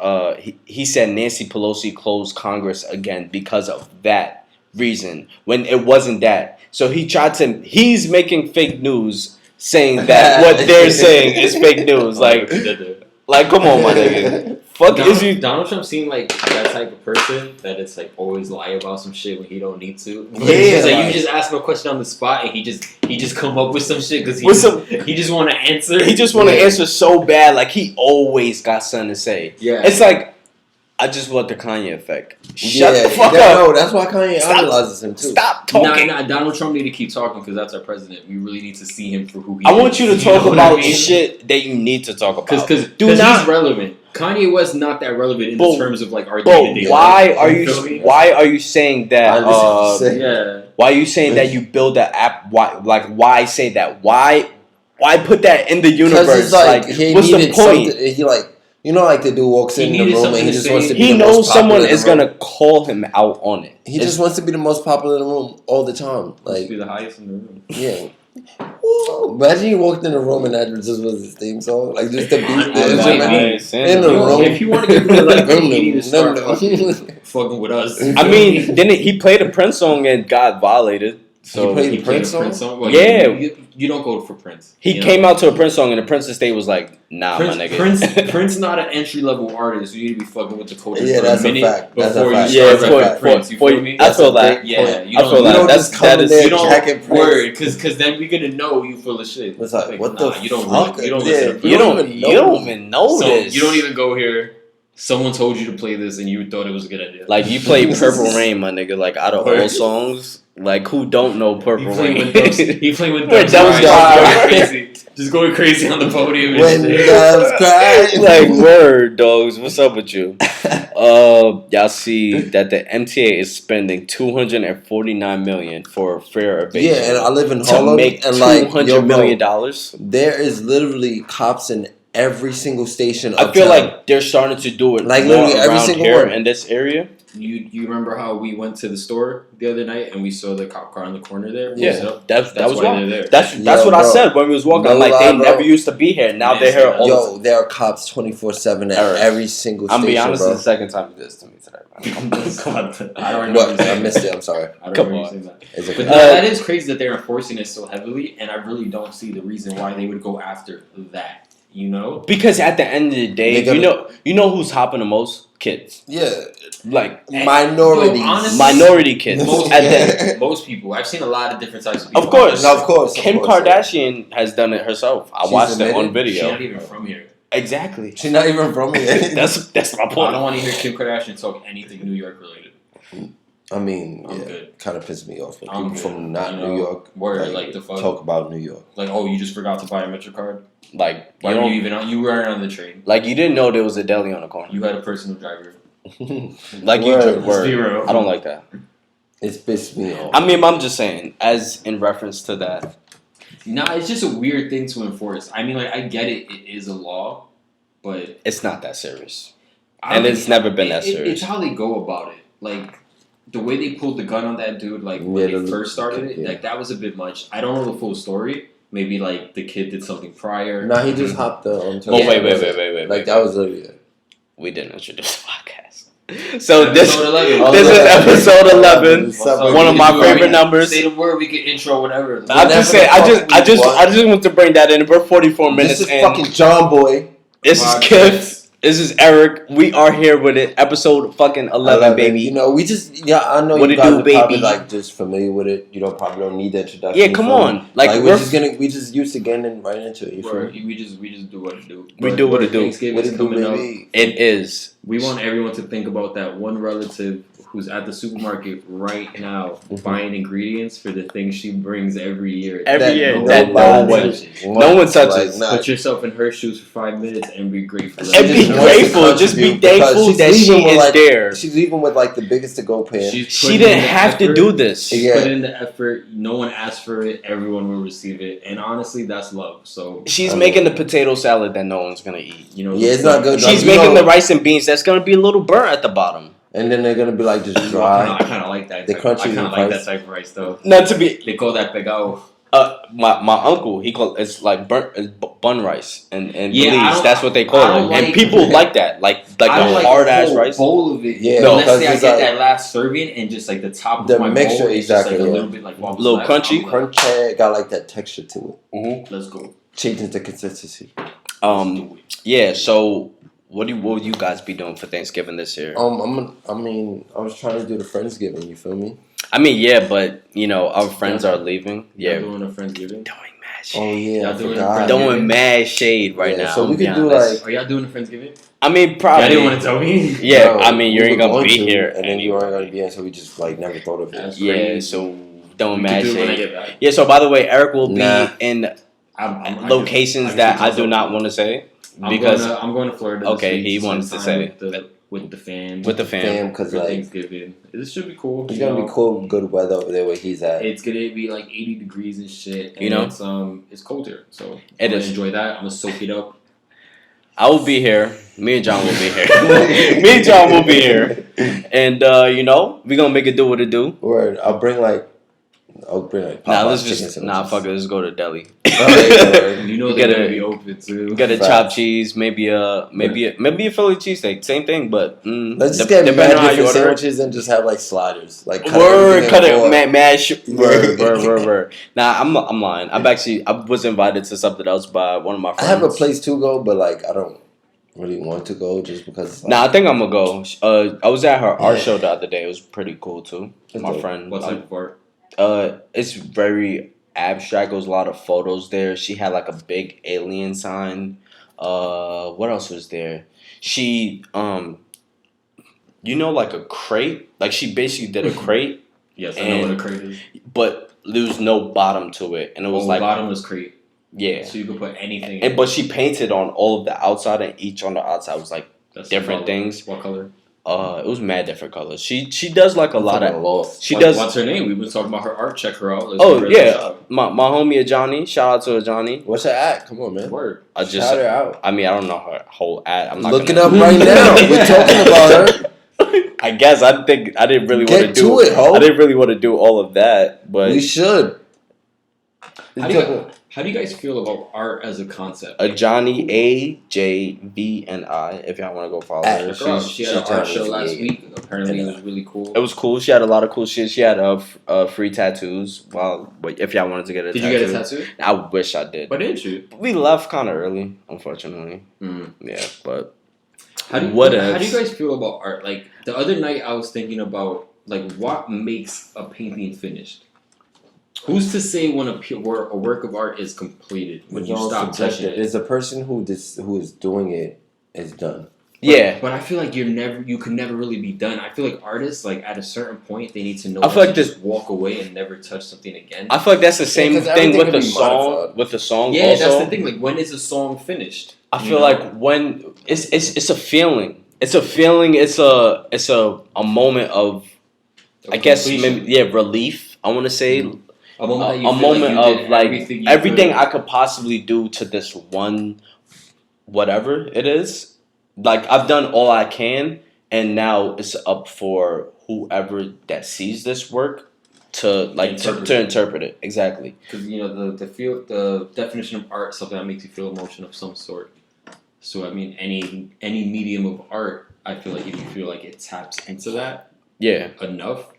he said Nancy Pelosi closed Congress again because of that reason when it wasn't that. So he tried to. He's making fake news saying that what they're saying is fake news. Like come on, my nigga. Fuck is you? Donald Trump seemed like that type of person that it's like always lie about some shit when he don't need to. Yeah, It's like like- you just ask him a question on the spot and he just come up with some shit because he just want to answer. He just want to Yeah. answer so bad. Like he always got something to say. Yeah. It's like I just want the Kanye effect. Shut Yeah, the fuck that- up. No, that's why Kanye Stop. idolizes him too. Stop talking. Nah, Donald Trump need to keep talking because that's our president. We really need to see him for who he I is. want you to know talk what I about mean? shit that you need to talk about. Because Do not. he's relevant. Kanye West not that relevant in But- terms of like our Bro, day-to-day why life. are feel me? you saying that? I understand what you're saying. Yeah. Why are you saying that you build an app? Why say that? Why put that in the universe? Because it's like he what's the needed point? something. He like like the dude walks He in the needed room and something he to just say. wants to be He the most knows someone popular in is the room. gonna call him out on it. He just wants to be the most popular in the room all the time. Like Like be the highest in the room. yeah. Imagine you walked in the room and that just was his theme song, like just the beat. I there. might Just be. in the room. If you want to get rid of like, he need to start fucking with us. I mean, then he played a Prince song and got violated. So he played a Prince song? Well, yeah. You don't go for Prince. He came out to a Prince song, and the Prince estate was like, "Nah, Prince, my nigga." Prince not an entry level artist. You need to be fucking with the culture Yeah, for that's a a minute fact. That's a before fact. you Yeah, start rapping Prince. You feel me? I feel that. Yeah, you I don't, feel you that. don't That's just come in is. there You don't jacking word because then we're gonna know you full of shit. It's like, what nah, the you don't fuck? really, you don't Yeah, listen. To You don't even know so this. you don't even go here. Someone told you to play this and you thought it was a good idea. Like you play Purple Rain, my nigga. Like out of all songs, like who don't know Purple Rain? He played with When Doves Doves Cry, Cry. just going crazy on the podium. And When shit. doves cry. Like word, dogs. What's up with you? Y'all see that the MTA is spending $249 million for fare evasion. Yeah, and I live in to Harlem, make and like $200 million. there is literally cops in every single station. I feel like they're starting to do it like more literally every around single here one in this area. You remember how we went to the store the other night and we saw the cop car in the corner there? Yeah, that was why why. they're there. That's Yo, what I bro. said when we was walking. No I'm like, lie, they bro. never used to be here. Now they're here all the time. Yo, there are cops 24/7 at Eric, every single station. I'm be honest, bro. it's the second time you did this to me today. Come on. I don't remember What? you saying I missed it. I'm sorry. I don't Come remember you on. saying that. Is it But good? that is crazy that they're enforcing it so heavily, and I really don't see the reason why they would go after that. You know? Because at the end of the day, you know who's hopping the most? Kids. Yeah, Like minorities. Yo, honestly, minority kids. Most, At the- most people. I've seen a lot of different types of people. Of course. No, of course. Kim Kardashian has done it herself. I She's watched it on admitted? She's video. not even from here. Exactly. She's not even from here. That's my I point. don't want to hear Kim Kardashian talk anything New York related. I mean, I'm yeah, good. kind of pissed me off when I'm people good. from not You New know, York word, like the fuck. talk about New York. Like, oh, you just forgot to buy a Metro card? Like Why you were don't, you even on? You weren't on the train. like you didn't know there was a deli on the corner. You had a personal driver. Like you Word. word. Let's be real. I don't like that. It's pissed me off. I mean, I'm just saying, as in reference to that. Nah, it's just a weird thing to enforce. I mean, like, I get it. It is a law, but It's not that serious. I And don't it's think- never been that It's serious. how they go about it. Like, the way they pulled the gun on that dude, like, when Yeah, they first started it, yeah. like, that was a bit much. I don't know the full story. Maybe, like, the kid did something prior. Nah, he just hopped the. Oh, Yeah. wait. Like that was literally it. We didn't introduce the podcast. So this Episode 11. Oh, this yeah. is episode 11. Subway. One of my We can do it. favorite numbers. Say the word, we can intro whatever. I'm just saying. I just want to bring that in. We're 44 minutes This is in. fucking John Boy. This is Kif. This is Eric. We are here with it. Episode fucking 11, baby. You know, we just I know What you it guys do, are probably baby? like just familiar with it. You probably don't need the introduction. Yeah, you come feel on. me? Like, we just used to getting right into it. You feel Word, me? we just do what it do. We do what it do. Thanksgiving What is it do, coming up. baby? It is. We want everyone to think about that one relative who's at the supermarket right now buying ingredients for the things she brings every year. Every year. no That one no one. touches. No one touches. Like, Put yourself in her shoes for 5 minutes and be grateful. And be just wants to grateful. Just be contribute because thankful she's that she leaving with, is like, there. She's even with like the biggest to go pan. She's She putting didn't in the have to effort. do this. She's Yeah. put in the effort. No one asked for it. Everyone will receive it. And honestly, that's love. So She's I making the mean- potato salad that no one's gonna eat. you know, Yeah, it's not good. She's You making know- the rice and beans that's gonna be a little burnt at the bottom. and then they're gonna be like just I dry. kind of like that. The Type. crunchy I kind of and like rice. that type of rice though. Not to be. They call that pegao. My uncle he called it's like burnt it's bun rice and Yeah, I Belize. don't- That's what they I call don't it. And like- people like that, like I the don't like hard the ass whole rice. bowl of it. Yeah, No. Let's say I because get it's that last serving and just like the top of The my mixture, bowl is just exactly, like a yeah. little bit like what was Little left. crunchy? I'm like, Crunch got like that texture to it. Mm-hmm. let's go. Changes the consistency. Yeah. So what will you guys be doing for Thanksgiving this year? I was trying to do the Friendsgiving. You feel me? I mean, yeah, but you know our friends are leaving. Yeah, Y'all doing a Friendsgiving? doing mad shade. Oh yeah, Y'all I doing forgot. the Doing mad shade right Yeah, now. so we I'm could be do, honest. like- Are y'all doing a Friendsgiving? I mean, probably. Y'all didn't want to tell me. Yeah, Bro, I mean, you we ain't were gonna be going to, here, and then you weren't gonna be here, so we just like never thought of it. That's Yeah, crazy. so doing We mad can do it when I shade. get back. Yeah, so by the way, Eric will be Nah. in I locations can that tell I do not want to say because I'm going to Florida. Okay, this week he to wants spend to time say with the fam. with the fam. Because for like Thanksgiving. This should be cool. it's you gonna know. be cool, good weather over there where he's at. It's gonna be like 80 degrees and shit. And You know? it's colder. So It I'm gonna is. enjoy that. I'm gonna soak it up. I will be here. Me and John will be here. Me and John will be here, and you know we're gonna make it do what it do. Word, I'll bring like Let's just fuck it. Let's go to deli. You know they're gonna be open too. Get a chopped cheese, maybe a Philly cheesesteak, same thing. But let's just get mad different sandwiches and just have like sliders, like cut it mash. Word. Nah, I'm lying. I was invited to something else by one of my friends. I have a place to go, but like I don't really want to go just because. I think I'm gonna go. I was at her art show the other day. It was pretty cool too. My friend. What type of art? It's very abstract. There was a lot of photos there. She had like a big alien sign. What else was there? She like a crate. Like she basically did a crate. Yes, I know what a crate is. But there was no bottom to it, and it was like bottomless crate. Yeah. So you could put anything. But she painted on all of the outside, and each on the outside was like different things. What color? It was mad different colors. She does like a lot of. She does. What's her name? We've been talking about her art. Check her out. My homie Ajani. Shout out to Ajani. What's her at? Come on, man. Word. Shout her out. I mean, I don't know her whole ad. I'm not looking up right now. We're talking about her. I guess I didn't really want to do. Get to it, ho. I didn't really want to do all of that, but we should. How do you guys feel about art as a concept? Ajani AJVNI. If y'all want to go follow her, she had an art show last week. Apparently, it was really cool. It was cool. She had a lot of cool shit. She had free tattoos. If y'all wanted to get a tattoo. Did you get a tattoo? I wish I did. But didn't you? We left kind of early, unfortunately. Yeah, but how do you guys feel about art? Like the other night, I was thinking about like what makes a painting finished. Who's to say when a work of art is completed when you stop touching it? It's the person who is doing it is done. But I feel like you can never really be done. I feel like artists, like at a certain point, they need to know. I feel like just walk away and never touch something again. I feel like that's the same thing with the song. Modified. With the song, yeah, also. That's the thing. Like, when is a song finished? I feel like when it's a feeling. It's a feeling. It's a moment of, I guess, relief. I want to say. A moment of like everything I could possibly do to this one, whatever it is. Like I've done all I can, and now it's up for whoever that sees this work to interpret it exactly. Because the definition of art is something that makes you feel emotion of some sort. So I mean, any medium of art, I feel like if you feel like it taps into that, enough.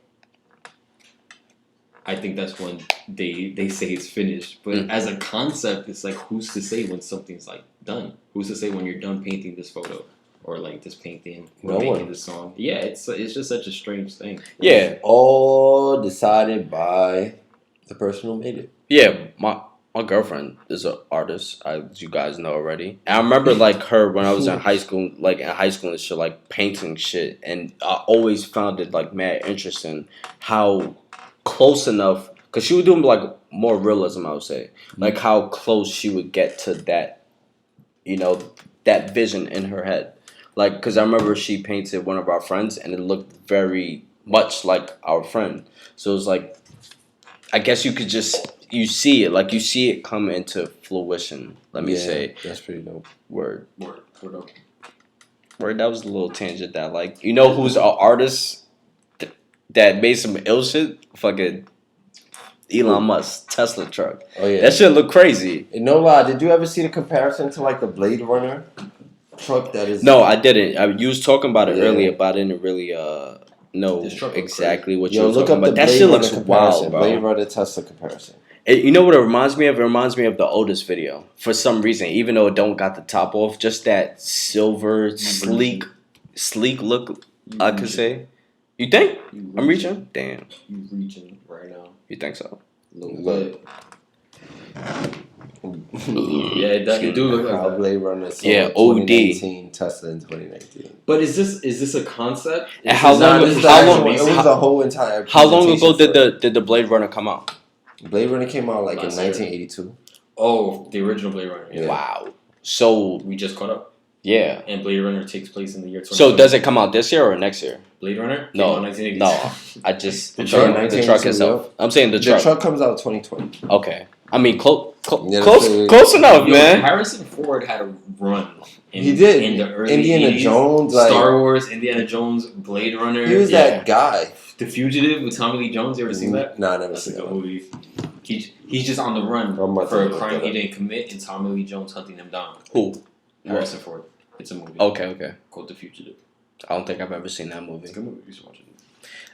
I think that's when they say it's finished. But as a concept, it's like, who's to say when something's like done? Who's to say when you're done painting this photo or like this painting or making this song? Yeah, it's just such a strange thing. Yeah, it's all decided by the person who made it. Yeah, my girlfriend is an artist, as you guys know already. And I remember like her when I was in high school, and shit, like painting shit, and I always found it like mad interesting how close enough, because she would do like more realism, I would say, like how close she would get to that, that vision in her head, like because I remember she painted one of our friends and it looked very much like our friend, so it was like, I guess you see it come into fruition. Let me say that's pretty dope. Word. That was a little tangent that like who's an artist that made some ill shit? Fucking Elon Musk Tesla truck. Oh yeah, that shit look crazy. No lie, did you ever see the comparison to like the Blade Runner truck that is? No, I didn't. You was talking about it earlier, but I didn't really know exactly what you were talking about. That shit looks wild, bro. Blade Runner Tesla comparison. You know what it reminds me of? It reminds me of the Otis video for some reason, even though it don't got the top off. Just that silver, sleek look. I could say. You think? I'm reaching? Damn. You reaching right now. You think so? A little bit. Yeah, it do look like that. Blade Runner. Yeah, OD. 2019, Tesla in 2019. But is this a concept? And how long? It was a whole entire. How long ago did the Blade Runner come out? Blade Runner came out like in 1982. Oh, the original Blade Runner. Yeah. Wow. So we just caught up. Yeah. And Blade Runner takes place in the year 2020. So does it come out this year or next year? Blade Runner? No. 1982. No. I just the truck itself. I'm saying the truck. The truck comes out 2020. Okay. I mean, close enough, man. Harrison Ford had a run. He did. In the early Indiana 80s, Jones, Star Wars, Indiana Jones, Blade Runner. He was that guy. The Fugitive with Tommy Lee Jones. You ever seen that? No, I never That's seen a good that. movie. He's just on the run for a crime he didn't commit, and Tommy Lee Jones hunting him down. Who? Harrison Ford. It's a movie. Okay. Called The Fugitive. I don't think I've ever seen that movie. It's a good movie. You should watch it.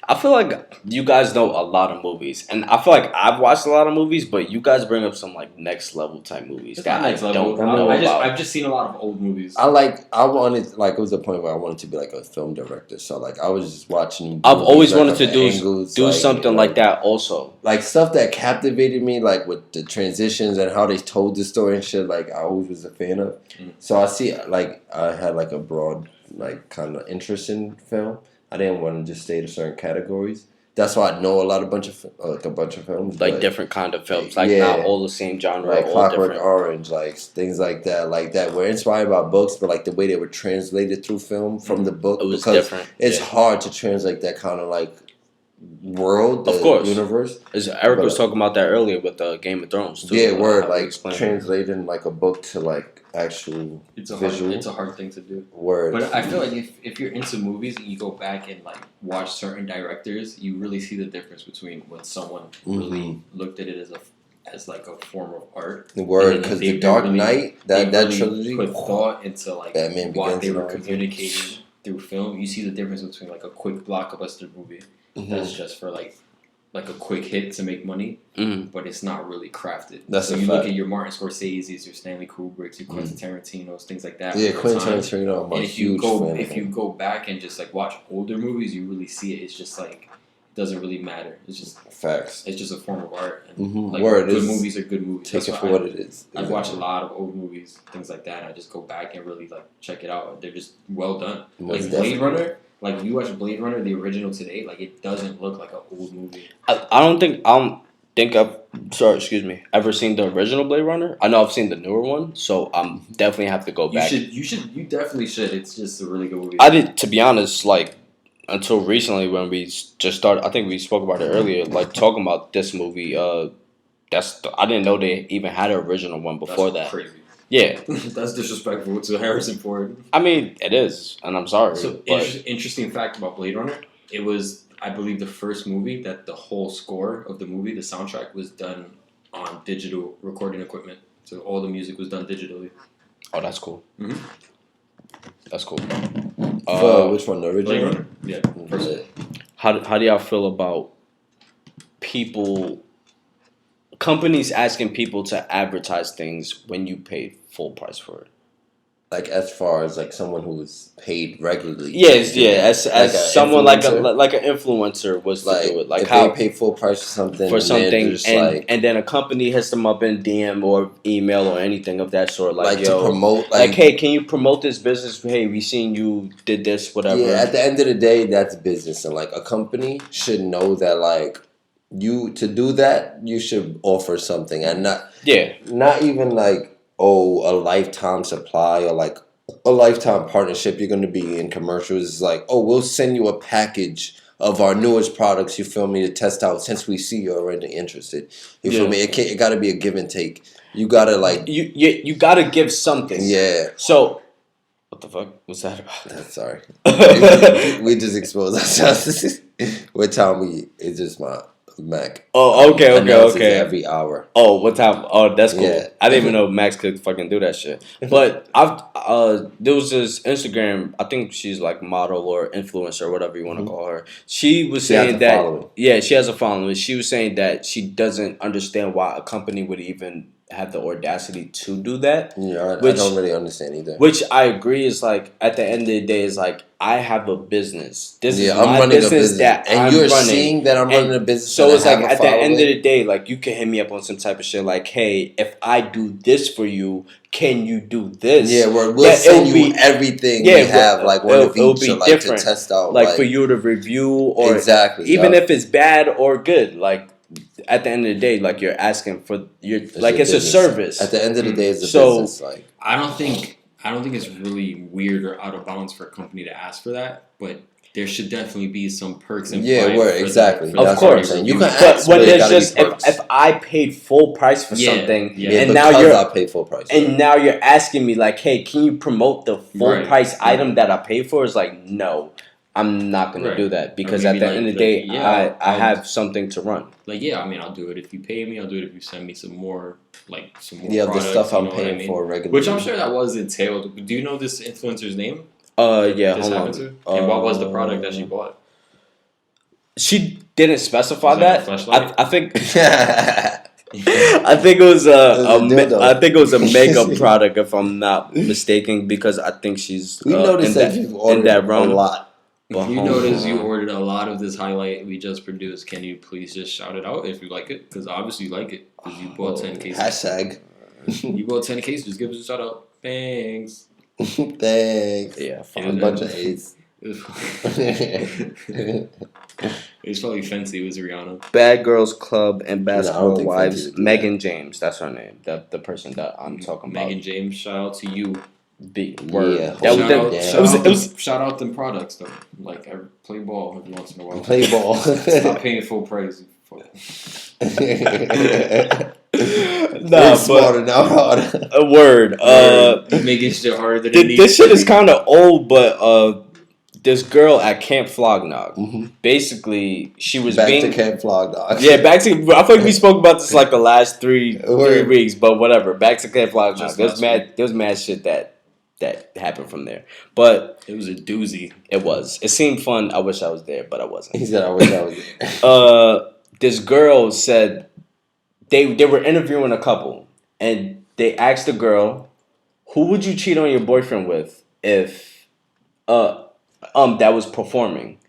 I feel like you guys know a lot of movies, and I feel like I've watched a lot of movies, but you guys bring up some like next level type movies It's that not next I level. don't know about. I've just seen a lot of old movies. I wanted, like, it was a point where I wanted to be like a film director. So like I was just watching. I've always wanted to do like, something like that also. Like stuff that captivated me, like with the transitions and how they told the story and shit. Like I always was a fan of. So I see, like I had like a broad, like kind of interest in film. I didn't want to just stay to certain categories. That's why I know a bunch of films, like different kind of films, like not all the same genre, like all Clockwork different. Orange, like things like that. We're inspired by books, but like the way they were translated through film from the book, It was because different. it's hard to translate that kind of like world, of course, universe. As Eric was talking about that earlier with Game of Thrones too. Yeah, word, like translating like a book to like actual visual. It's a hard thing to do. Word. But I feel like if you're into movies and you go back and like watch certain directors, you really see the difference between when someone really looked at it as like a form of art. Word, because The Dark Knight, that really trilogy, put thought into like Batman what Begins they were and all communicating through film. You see the difference between like a quick blockbuster movie that's just for like a quick hit to make money, but it's not really crafted. That's so a you fact. look at your Martin Scorsese's, your Stanley Kubrick's, your Quentin Tarantino's, things like that. Yeah, Quentin Tarantino. I'm a and huge fan. If you go back and just like watch older movies, you really see it. It's just like it doesn't really matter. It's just facts. It's just a form of art. And like Word, good movies are good movies. Take it for what it is. I've watched a lot of old movies, things like that. And I just go back and really like check it out. They're just well done. Most like Blade Runner. Like if you watch Blade Runner, the original today, like it doesn't look like an old movie. I don't think I've ever seen the original Blade Runner. I know I've seen the newer one, so I'm definitely have to go back. You definitely should. It's just a really good movie. I did, to be honest, like until recently when we just started. I think we spoke about it earlier, like talking about this movie. I didn't know they even had an original one before that. Crazy. Yeah, that's disrespectful to Harrison Ford. I mean, it is, and I'm sorry. So, interesting fact about Blade Runner: it was, I believe, the first movie that the whole score of the movie, the soundtrack, was done on digital recording equipment. So all the music was done digitally. Oh, that's cool. Mm-hmm. That's cool. Which one, the original? Blade Runner? Yeah. First. How do y'all feel about companies asking people to advertise things when you paid full price for it? Like as far as like someone who was paid regularly. Yes, yeah. As someone influencer. like an influencer was like, to do it. Like if how they pay full price for something, and then a company hits them up in DM or email or anything of that sort. Like yo, to promote. Like hey, can you promote this business? Hey, we seen you did this, whatever. Yeah, at the end of the day, that's business, and like a company should know that like. To do that, you should offer something, and not even like a lifetime supply or like a lifetime partnership. You're going to be in commercials. It's like, we'll send you a package of our newest products. You feel me, to test out since we see you're already interested. You feel me? It got to be a give and take. You gotta like you gotta give something. Yeah. So what the fuck was that about? Sorry, we just exposed ourselves. What time it's just my Mac. Oh, okay. Every hour. Oh, what time? Oh, that's cool. Yeah. I didn't even know Max could fucking do that shit. But there was this Instagram. I think she's like model or influencer or whatever you want to call her. She was saying that she has a following. She was saying that she doesn't understand why a company would even have the audacity to do that. Yeah, I don't really understand either. Which I agree is like at the end of the day is like I have a business. This is I'm my running business that and I'm you're running. seeing that I'm running a business. So it's like at the end of the day, like you can hit me up on some type of shit like, hey, if I do this for you, can you do this? Yeah, we'll send you everything we have, like one of each, or, like to test out, like for you to review or even if it's bad or good, like. At the end of the day, like you're asking for it's a service. At the end of the day, it's a business. Like I don't think it's really weird or out of bounds for a company to ask for that, but there should definitely be some perks and exactly. Of course, you can but ask, when there's just if I paid full price for something, and now I paid full price, and now you're asking me like, hey, can you promote the full price item that I paid for? Is like no. I'm not gonna Right. do that because Or at maybe the end of the day, yeah, I have something to run. Like, yeah, I mean, I'll do it if you pay me. I'll do it if you send me some more Yeah, products, the stuff I'm you know what I paying mean? for regularly. Which I'm sure that was entailed. Do you know this influencer's name? Yeah, This hold happened on. to? And what was the product that she bought? She didn't specify Was it like a that. fleshlight? I think. I think it was I think it was a makeup product, if I'm not mistaken, because I think she's We noticed that you've ordered that realm. a lot. If you notice you ordered a lot of this highlight we just produced, can you please just shout it out if you like it? Because obviously you like it. Because you bought 10 cases. Hashtag. You bought 10 cases. Just give us a shout out. Thanks. Thanks. Yeah, A bunch of A's. It's probably fancy. It was Rihanna. Bad Girls Club and Basketball think Wives. Fenty would do Megan James, that's her name. The person that I'm talking about. Megan James, shout out to you. Word. Yeah. Shout out them products though. Like play ball every once in a while. Play ball. Stop paying full price. Nah, smarter, not harder. A word. Making shit harder than it needs This to shit be. is kind of old, but this girl at Camp Flognog, basically, she was Back being to Camp Flognog. Yeah, back to. I feel like we spoke about this like the last three weeks, but whatever. Back to Camp Flognog. There was mad shit that happened from there, but it was a doozy. It was. It seemed fun. I wish I was there, but I wasn't. He said, "I wish I was there." This girl said they were interviewing a couple, and they asked the girl, "Who would you cheat on your boyfriend with if that was performing?"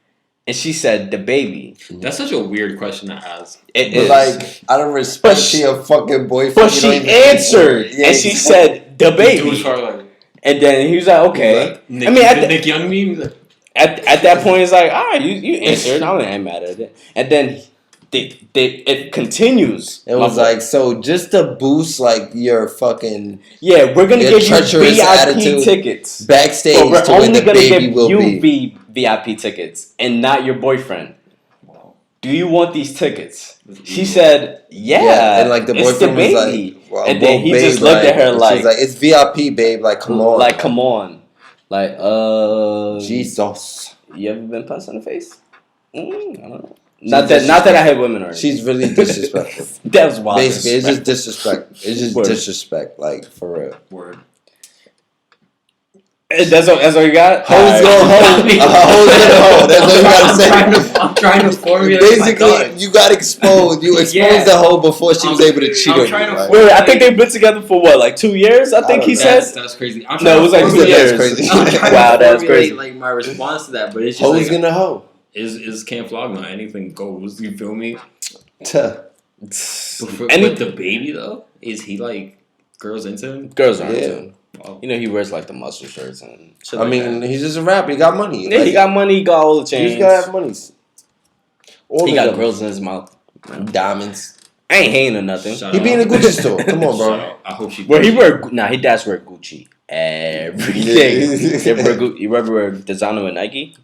And she said, "The baby." That's such a weird question to ask. It is. Like, out of respect to your fucking boyfriend. But she answered, and she said, "The baby." And then he was like, "Okay." Nick, I mean, the Nick Young meme. At that point, it's like, "All right, you answered. I ain't mad at it." And then it continues. It was like, so just to boost like your fucking we're gonna give you VIP tickets backstage. But we're to only where the gonna baby give will you be. VIP tickets and not your boyfriend. Do you want these tickets? She said, "Yeah." And like the boyfriend was like, well, and then he babe, just looked at her like, she's like, "It's VIP, babe. Like, come on, like, come on, like, Jesus." You ever been punched in the face? I don't know. Not that I hate women or she's really disrespectful. That was wild. Basically, it's just disrespect. It's just disrespect, like for real. Word. That's all you got? Hoes gonna hoe. Hoes gonna hoe. That's all you gotta say. I'm trying to formulate. Basically, you got exposed. You exposed the hoe before she was able to cheat on you. Right? Wait, I think they've been together for what, like 2 years? I think he said. That's crazy. No, it was like 2 years. Crazy. Wow, that's crazy. Like my response to that, but it's just hoes gonna hoe. Is Camp Flogna anything goes? You feel me? Tuh. With the baby though, is he like girls into him? Girls are into him. Wow. You know he wears like the muscle shirts and shit. I mean, he's just a rapper. He got money. Yeah, he got money. He got all the chains. He just gotta have money. He got grills in his mouth. Diamonds. I ain't hating or nothing. He be in a Gucci store. Come on, bro. I hope she. Where he wear? Nah, he does wear Gucci every day. You ever wear designer with Nike?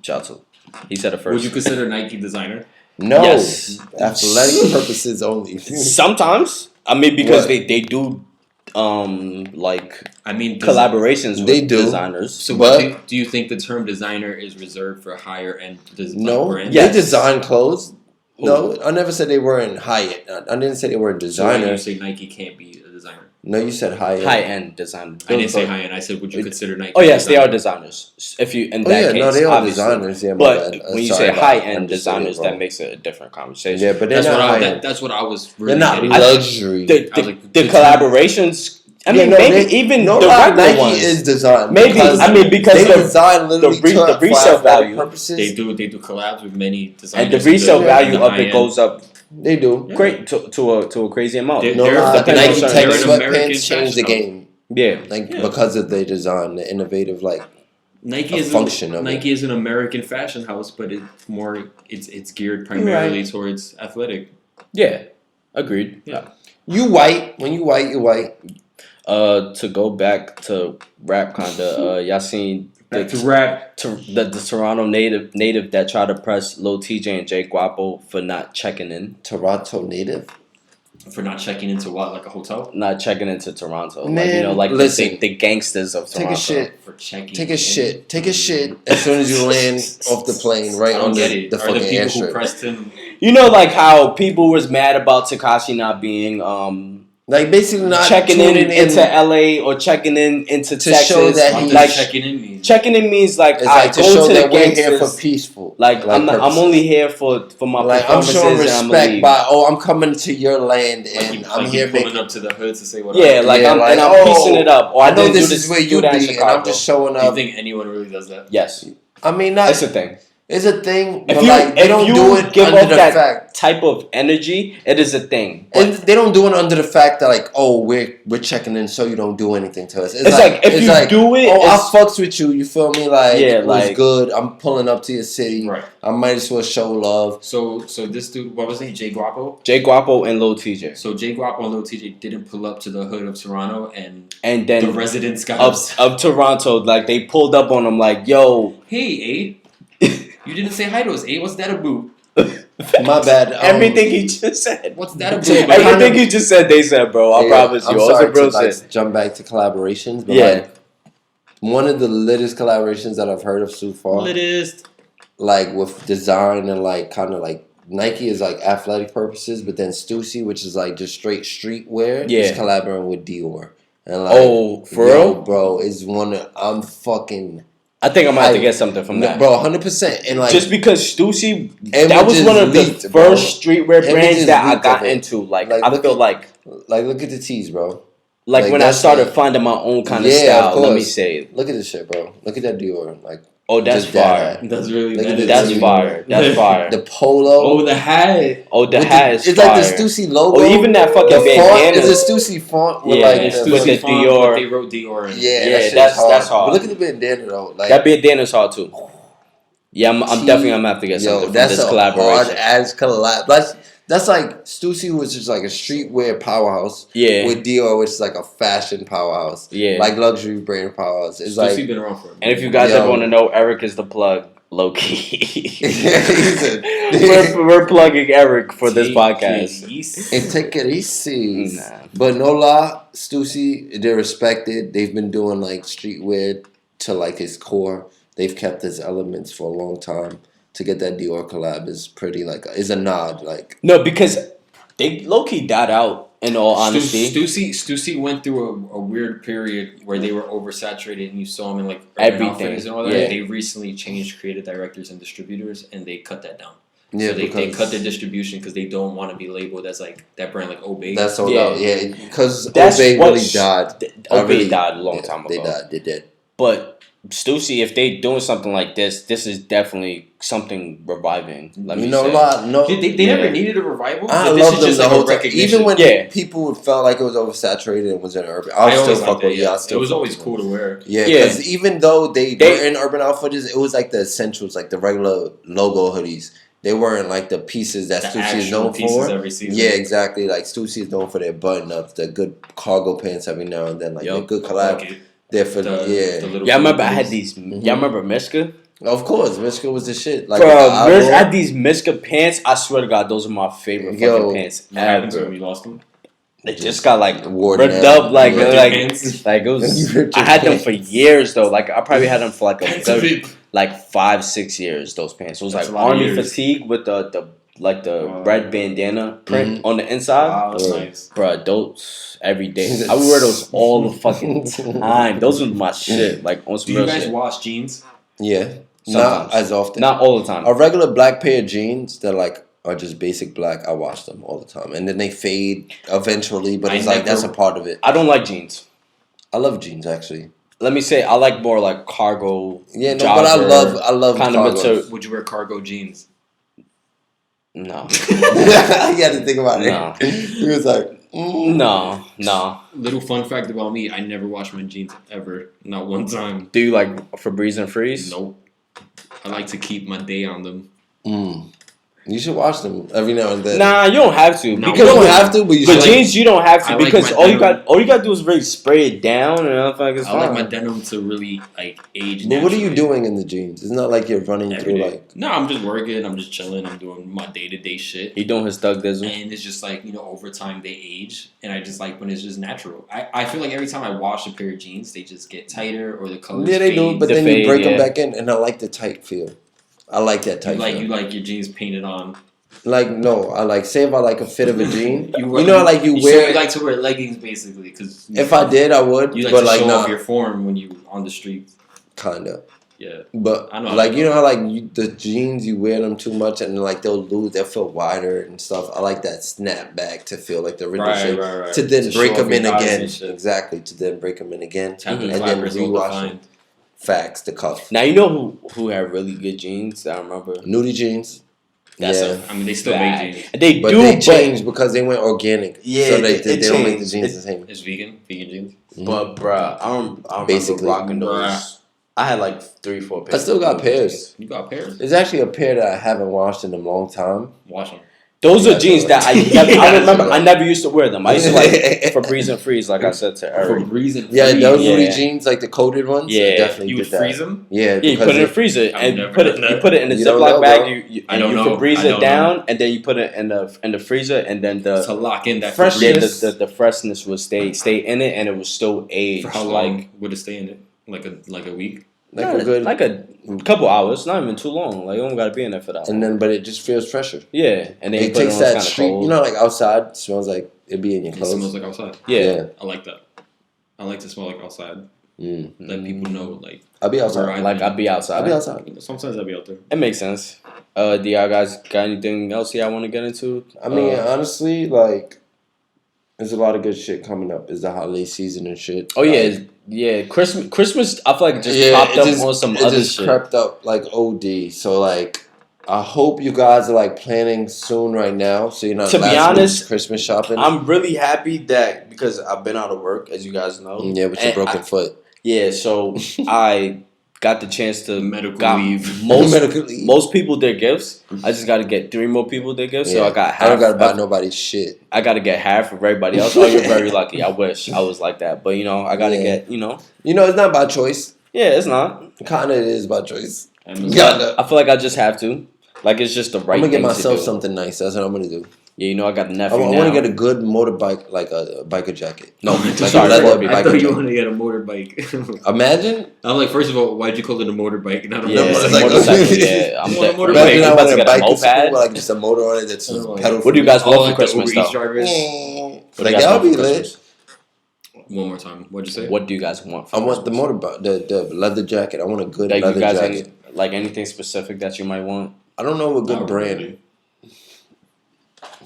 Shout out. He said it first. Would you consider Nike designer? No. Yes. Athletic purposes only. Sometimes. I mean, because they do like collaborations with designers. So do you think the term designer is reserved for higher end brands? They design clothes. No, I never said they weren't high-end. I didn't say they weren't designers. So you say Nike can't be a designer? No, you said high-end. High-end design. I didn't say high-end. I said, would you consider Nike? Oh yes, they are designers. If you in that case, no, they are obviously. designers. Yeah, but when you say high-end designers, that makes it a different conversation. Yeah, but they're not high-end. That's what I was. Really they're not luxury. The collaborations. I mean, maybe even the regular Nike ones is designed. Maybe because they design literally the resale value. Purposes. They do collabs with many designers, and the resale value of it goes up. They do great to a crazy amount. Nike Tech sweatpants changed the game. Yeah, because of their design, the innovative Nike is function of Nike is an American fashion house, but it's geared primarily towards athletic. Yeah, agreed. Yeah, you white. When you white, you white. To go back to rap, kinda. Y'all seen the Toronto native that tried to press Lil TJ and Jay Guapo for not checking in. Toronto native. For not checking into what, like a hotel? Not checking into Toronto. Man, like listen, the gangsters of Toronto. take a shit. For checking. Take a shit as soon as you land off the plane, right on the Are fucking the people airstrip. who pressed him? Like how people was mad about Tekashi not being like basically not checking into LA or checking into to Texas. show that What he does checking in mean? Checking in means like it's like to going show to that the we're here gangsters. for peaceful. Like I'm only here for my like I'm performances showing and I'm respect leave. by I'm coming to your land and I'm here pulling up to the hood to say what. Yeah, like I'm piecing it up. Or I know didn't this do is where you do that in be, and Chicago. I'm just showing Do you up. think anyone really does that? Yes, I mean, not it's a thing. It's a thing, If but you, like they don't do it give under off the that fact. type of energy, it is a thing. And they don't do it under the fact that like, oh, we're checking in, so you don't do anything to us. It's like if you do it, oh, I fucks with you. You feel me? Like, yeah, it was good. I'm pulling up to your city. Right. I might as well show love. So this dude, what was he? Jay Guapo. Jay Guapo and Lil TJ. So Jay Guapo and Lil TJ didn't pull up to the hood of Toronto, and then the residents got of Toronto, like they pulled up on him, like, yo, hey, you didn't say hi to us, What's that about? My bad. Everything he just said. What's that about? Everything he just said, they said, bro. I promise you. I'm Also, sorry bro to like, said. jump back to collaborations, but Yeah. like one of the littest collaborations that I've heard of so far. Littest. Like with design and like kind of like Nike is like athletic purposes, but then Stussy, which is like just straight streetwear, is collaborating with Dior. And like, for real, bro, is one of I'm fucking. I think I'm gonna have to get something from that, bro. 100%. And like just because Stussy, that was one of the first streetwear brands that I got into. Like I feel like look at the tees, bro. Like when I started finding my own kind of style. Let me say, look at this shit, bro. Look at that Dior, like. Oh, that's fire. That's really that's fire. That's fire. The polo. Oh, the hat. Oh, the hat is it's fire. Like the Stussy logo. Oh, even that fucking bandana. It's a Stussy font with like with the Dior. They wrote Dior in. Yeah, that's hard. But look at the bandana though. Like, that bandana's hard too. Yeah, I'm definitely gonna have to get something from this collaboration. Hard as collab. That's like Stussy was just like a streetwear powerhouse. Yeah. With Dior, which is like a fashion powerhouse. Yeah. Like luxury brand powerhouse. It's Stussy like been around for a minute. And if you guys ever want to know, Eric is the plug, low key. we're plugging Eric for this podcast. And take it easy. Nah. But no lie, Stussy, they're respected. They've been doing like streetwear to like his core. They've kept his elements for a long time. To get that Dior collab is pretty like is a nod like no because they low key died out in all honesty. Stussy went through a weird period where they were oversaturated and you saw them in like everything and all that. Yeah. They recently changed creative directors and distributors and they cut that down. Yeah, so they cut their distribution because they don't want to be labeled as like that brand like Obey. That's sold out. Yeah, because Obey really died. Obey died a long time ago. They did. But Stussy, if they doing something like this is definitely something reviving. Let me say. They never needed a revival. I love them the whole time. Even when people felt like it was oversaturated and was in urban, I still fuck with it. It was always cool to wear. Yeah, because even though they were in Urban Outfitters, it was like the essentials, like the regular logo hoodies. They weren't like the pieces that Stussy is known for. Every season. Yeah, exactly. Like Stussy is known for their button ups, the good cargo pants every now and then, like the good collab. They're for I remember I had these. Y'all remember Miska? Of course, Miska was the shit. Like, bro, I had these Miska pants. I swear to God, those are my favorite fucking pants ever. We lost them. They just got like ripped up, like it was. I had them for years though. Like I probably had them for like a good, like 5-6 years. Those pants. It was like army fatigue with the red bandana print on the inside. Wow, that's nice. Bro, those every day. I would wear those all the fucking time. Those were my shit. Like on some real shit. Do you guys wash jeans? Yeah. Sometimes. Not as often. Not all the time. A regular black pair of jeans that like are just basic black, I wash them all the time. And then they fade eventually, but it's like that's a part of it. I don't like jeans. I love jeans actually. Let me say I like more like cargo. Yeah, no, but I love kind cargo. of material. Would you wear cargo jeans? No. You had to think about it. No. He was like, no. Little fun fact about me, I never wash my jeans ever. Not one time. Do you like Febreze and Freeze? Nope. I like to keep my day on them. You should watch them every now and then. Nah, you don't have to. No, because you don't have to, but you should. But jeans, you don't have to I like because my all you denim. got to do is really spray it down, and I feel like it's I fine. like my denim to really like age. But what are you naturally. doing in the jeans? It's not like you're running Every through day. like. No, I'm just working. I'm just chilling. I'm doing my day-to-day shit. He doing his Thug Dizzle. And it's just like, over time they age. And I just like when it's just natural. I feel like every time I wash a pair of jeans, they just get tighter or the colors Yeah, they do, fade. but The then fade, you break them yeah. back in, and I like the tight feel. I like that tight feel. You like your jeans painted on. Like no, I like say if I like a fit of a jean, You like you so wear. you like to wear leggings basically because If I did, I would. you like but to like show nah, off your form when you on the street. kinda. Yeah, But I know. like you know how like the jeans you wear them too much and like they'll feel wider and stuff. I like that snap back to feel like the original shape. right. To then To break show them off your in thighs again. and shit. Exactly. To then break them in again Tapping and then flappers all rewash them. defined. Facts. The cuff. Now you know who had really good jeans. I remember. Nudie jeans. That's yeah. I mean, they still Bad. make jeans. They But do, they changed because they went organic. Yeah, so they it don't make the changed. jeans the same. It's vegan jeans. But bruh, I remember Basically. rocking those. Bruh. I had like 3-4 pairs. I still got pairs. You got pairs? There's actually a pair that I haven't washed in a long time. Wash them. Those Yeah, are jeans so- that I remember. I never used to wear them. I used to like Febreze and Freeze, like I said to Eric. Yeah, those Yeah. Nudie jeans, like the coated ones. I Yeah. definitely You did would that. freeze them? Yeah, Yeah, you because put it in it- the freezer I've and never you put done it in a You don't Ziploc know, bag. bro. I You don't know. Febreze I it don't down, and then you put it in the freezer, and then To lock in that Fresh- yeah, Febreze. the freshness would stay in it, and it was still aged. For how long Like would it stay in it? Like a week? like a couple hours, not even too long. Like you don't gotta be in there for that. and then, but it just feels fresher. Yeah, and then you It put takes it on that kind of street, cold. like outside, it smells like it'd be in your It clothes. smells like outside. Yeah. I like that. I like to smell like outside. Mm. Let people know like I'll be where outside. Like I'd be outside. I'll be outside. Sometimes I'll be out there. It makes sense. Do y'all guys got anything else y'all want to get into? I mean, honestly, like, there's a lot of good shit coming up. It's the holiday season and shit. Oh yeah, Like, yeah. Christmas. I feel like it just popped up on some it other just shit. crept up like OD. So like, I hope you guys are like planning soon right now, so you're not. To be last honest, minute Christmas shopping. I'm really happy that because I've been out of work, as you guys know. Yeah, with your And broken foot. Yeah, so I got the chance to Medical got leave. Medical leave. Most people their gifts. I just got to get 3 more people their gifts. So Yeah. I got half. I don't gotta buy nobody's shit. I got to get half of everybody else. Oh, you're very lucky. I wish I was like that, but I got to Yeah. get. You know, it's not by choice. Yeah, it's not. Kinda, it is by choice. Amazon. Kinda. I feel like I just have to. Like it's just the right I'm gonna get thing to myself do. something nice. That's what I'm gonna do. Yeah, I got a I nephew now. want to get a good motorbike, like a biker jacket. No, like sorry, a leather Scorpio. I biker thought you jacket. wanted to get a motorbike. Imagine. I'm like, first of all, why'd you call it a motorbike? Not a Yeah, motorcycle. motorcycle. Yeah, I'm You dead. want a motorbike? Imagine You I about want to a get bike a in school moped? with like just a motor on it that's just Oh, pedal. What do you guys want All for like Christmas the Uber Eats though? drivers. What do Like you guys that'll want be for lit. Christmas? One more time. What'd you say? What do you guys want for I want the Christmas? motorbike, the leather jacket. I want a good Like you leather guys jacket. like anything specific that you might want? I don't know what good Not brand. really.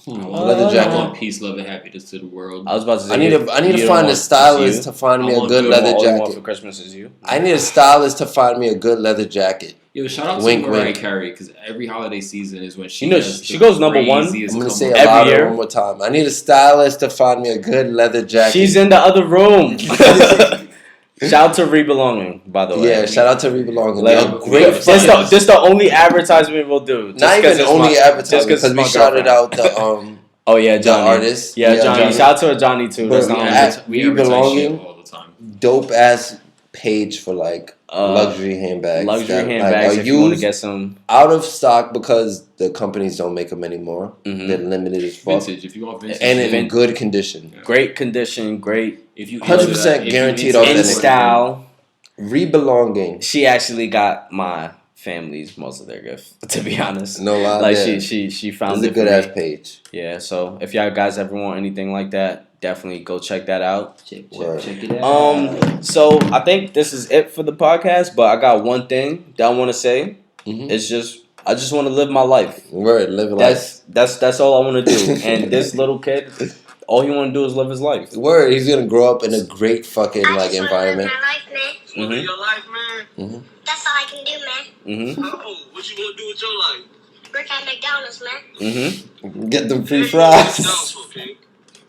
Leather I jacket. want peace, love, and happiness to the world. I was about to say I need to you don't find a want stylist you. to find me I a want good good leather All you want for jacket. Christmas is you. I need a stylist to find me a good leather jacket. Yo, shout out Wink, to Mariah wink. Carey because every holiday season is when she she goes number one. craziest I'm gonna come say up. it Every louder year. one more time. I need a stylist to find me a good leather jacket. She's in the other room. Shout out to Rebelonging, by the way. Yeah, shout out to Rebelonging. Like, They're great. This the only advertisement we'll do. Just Not 'cause even it's only my- advertising just 'cause because it's we my shouted girlfriend. out the Oh yeah, Johnny. artist. Yeah, Johnny. Johnny. Shout out to Johnny too. But That's We not we only- act- we advertise belonging. shit all the time. dope ass page for like luxury handbags. luxury that, handbags. Like, are If you want to used get some, out of stock because the companies don't make them anymore. Mhm. They're limited as fuck. Vintage. If you want vintage, And shit, in good condition. great condition, great if you 100% if you guaranteed into in authentic. style. Rebelonging. She actually got my family's most of their gift. To be honest, No lie. like there. she It's found a it good for ass me. page. Yeah, so if y'all guys ever want anything like that, definitely go check that out. Word. check it out. So I think this is it for the podcast, but I got one thing that I want to say. Mhm. It's just I just want to live my life. Word. Live a life. That's all I want to do. And this little kid, all he want to do is live his life. Word. He's gonna grow up in a great fucking I like just wanna live environment. my life, man. Mhm. Live your life, man. That's all I can do, man. Mhm. Oh, what you gonna do with your life? Work at McDonald's, man. Mhm. Get them free Hey, fries. McDonald's for, King.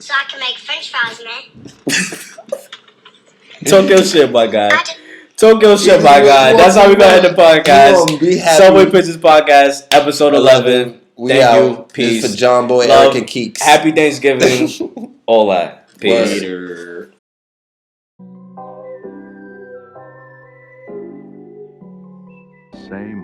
So I can make French fries, man. Talk your shit, my guy. I just Talk your shit, my guy. That's how we gonna end the podcast. Be happy. Subway Pigeons podcast, episode 11. We Thank out. you. Peace. This is for John Boy, Love. Eric, and Keeks. Happy Thanksgiving. All that. Peace. Later. Same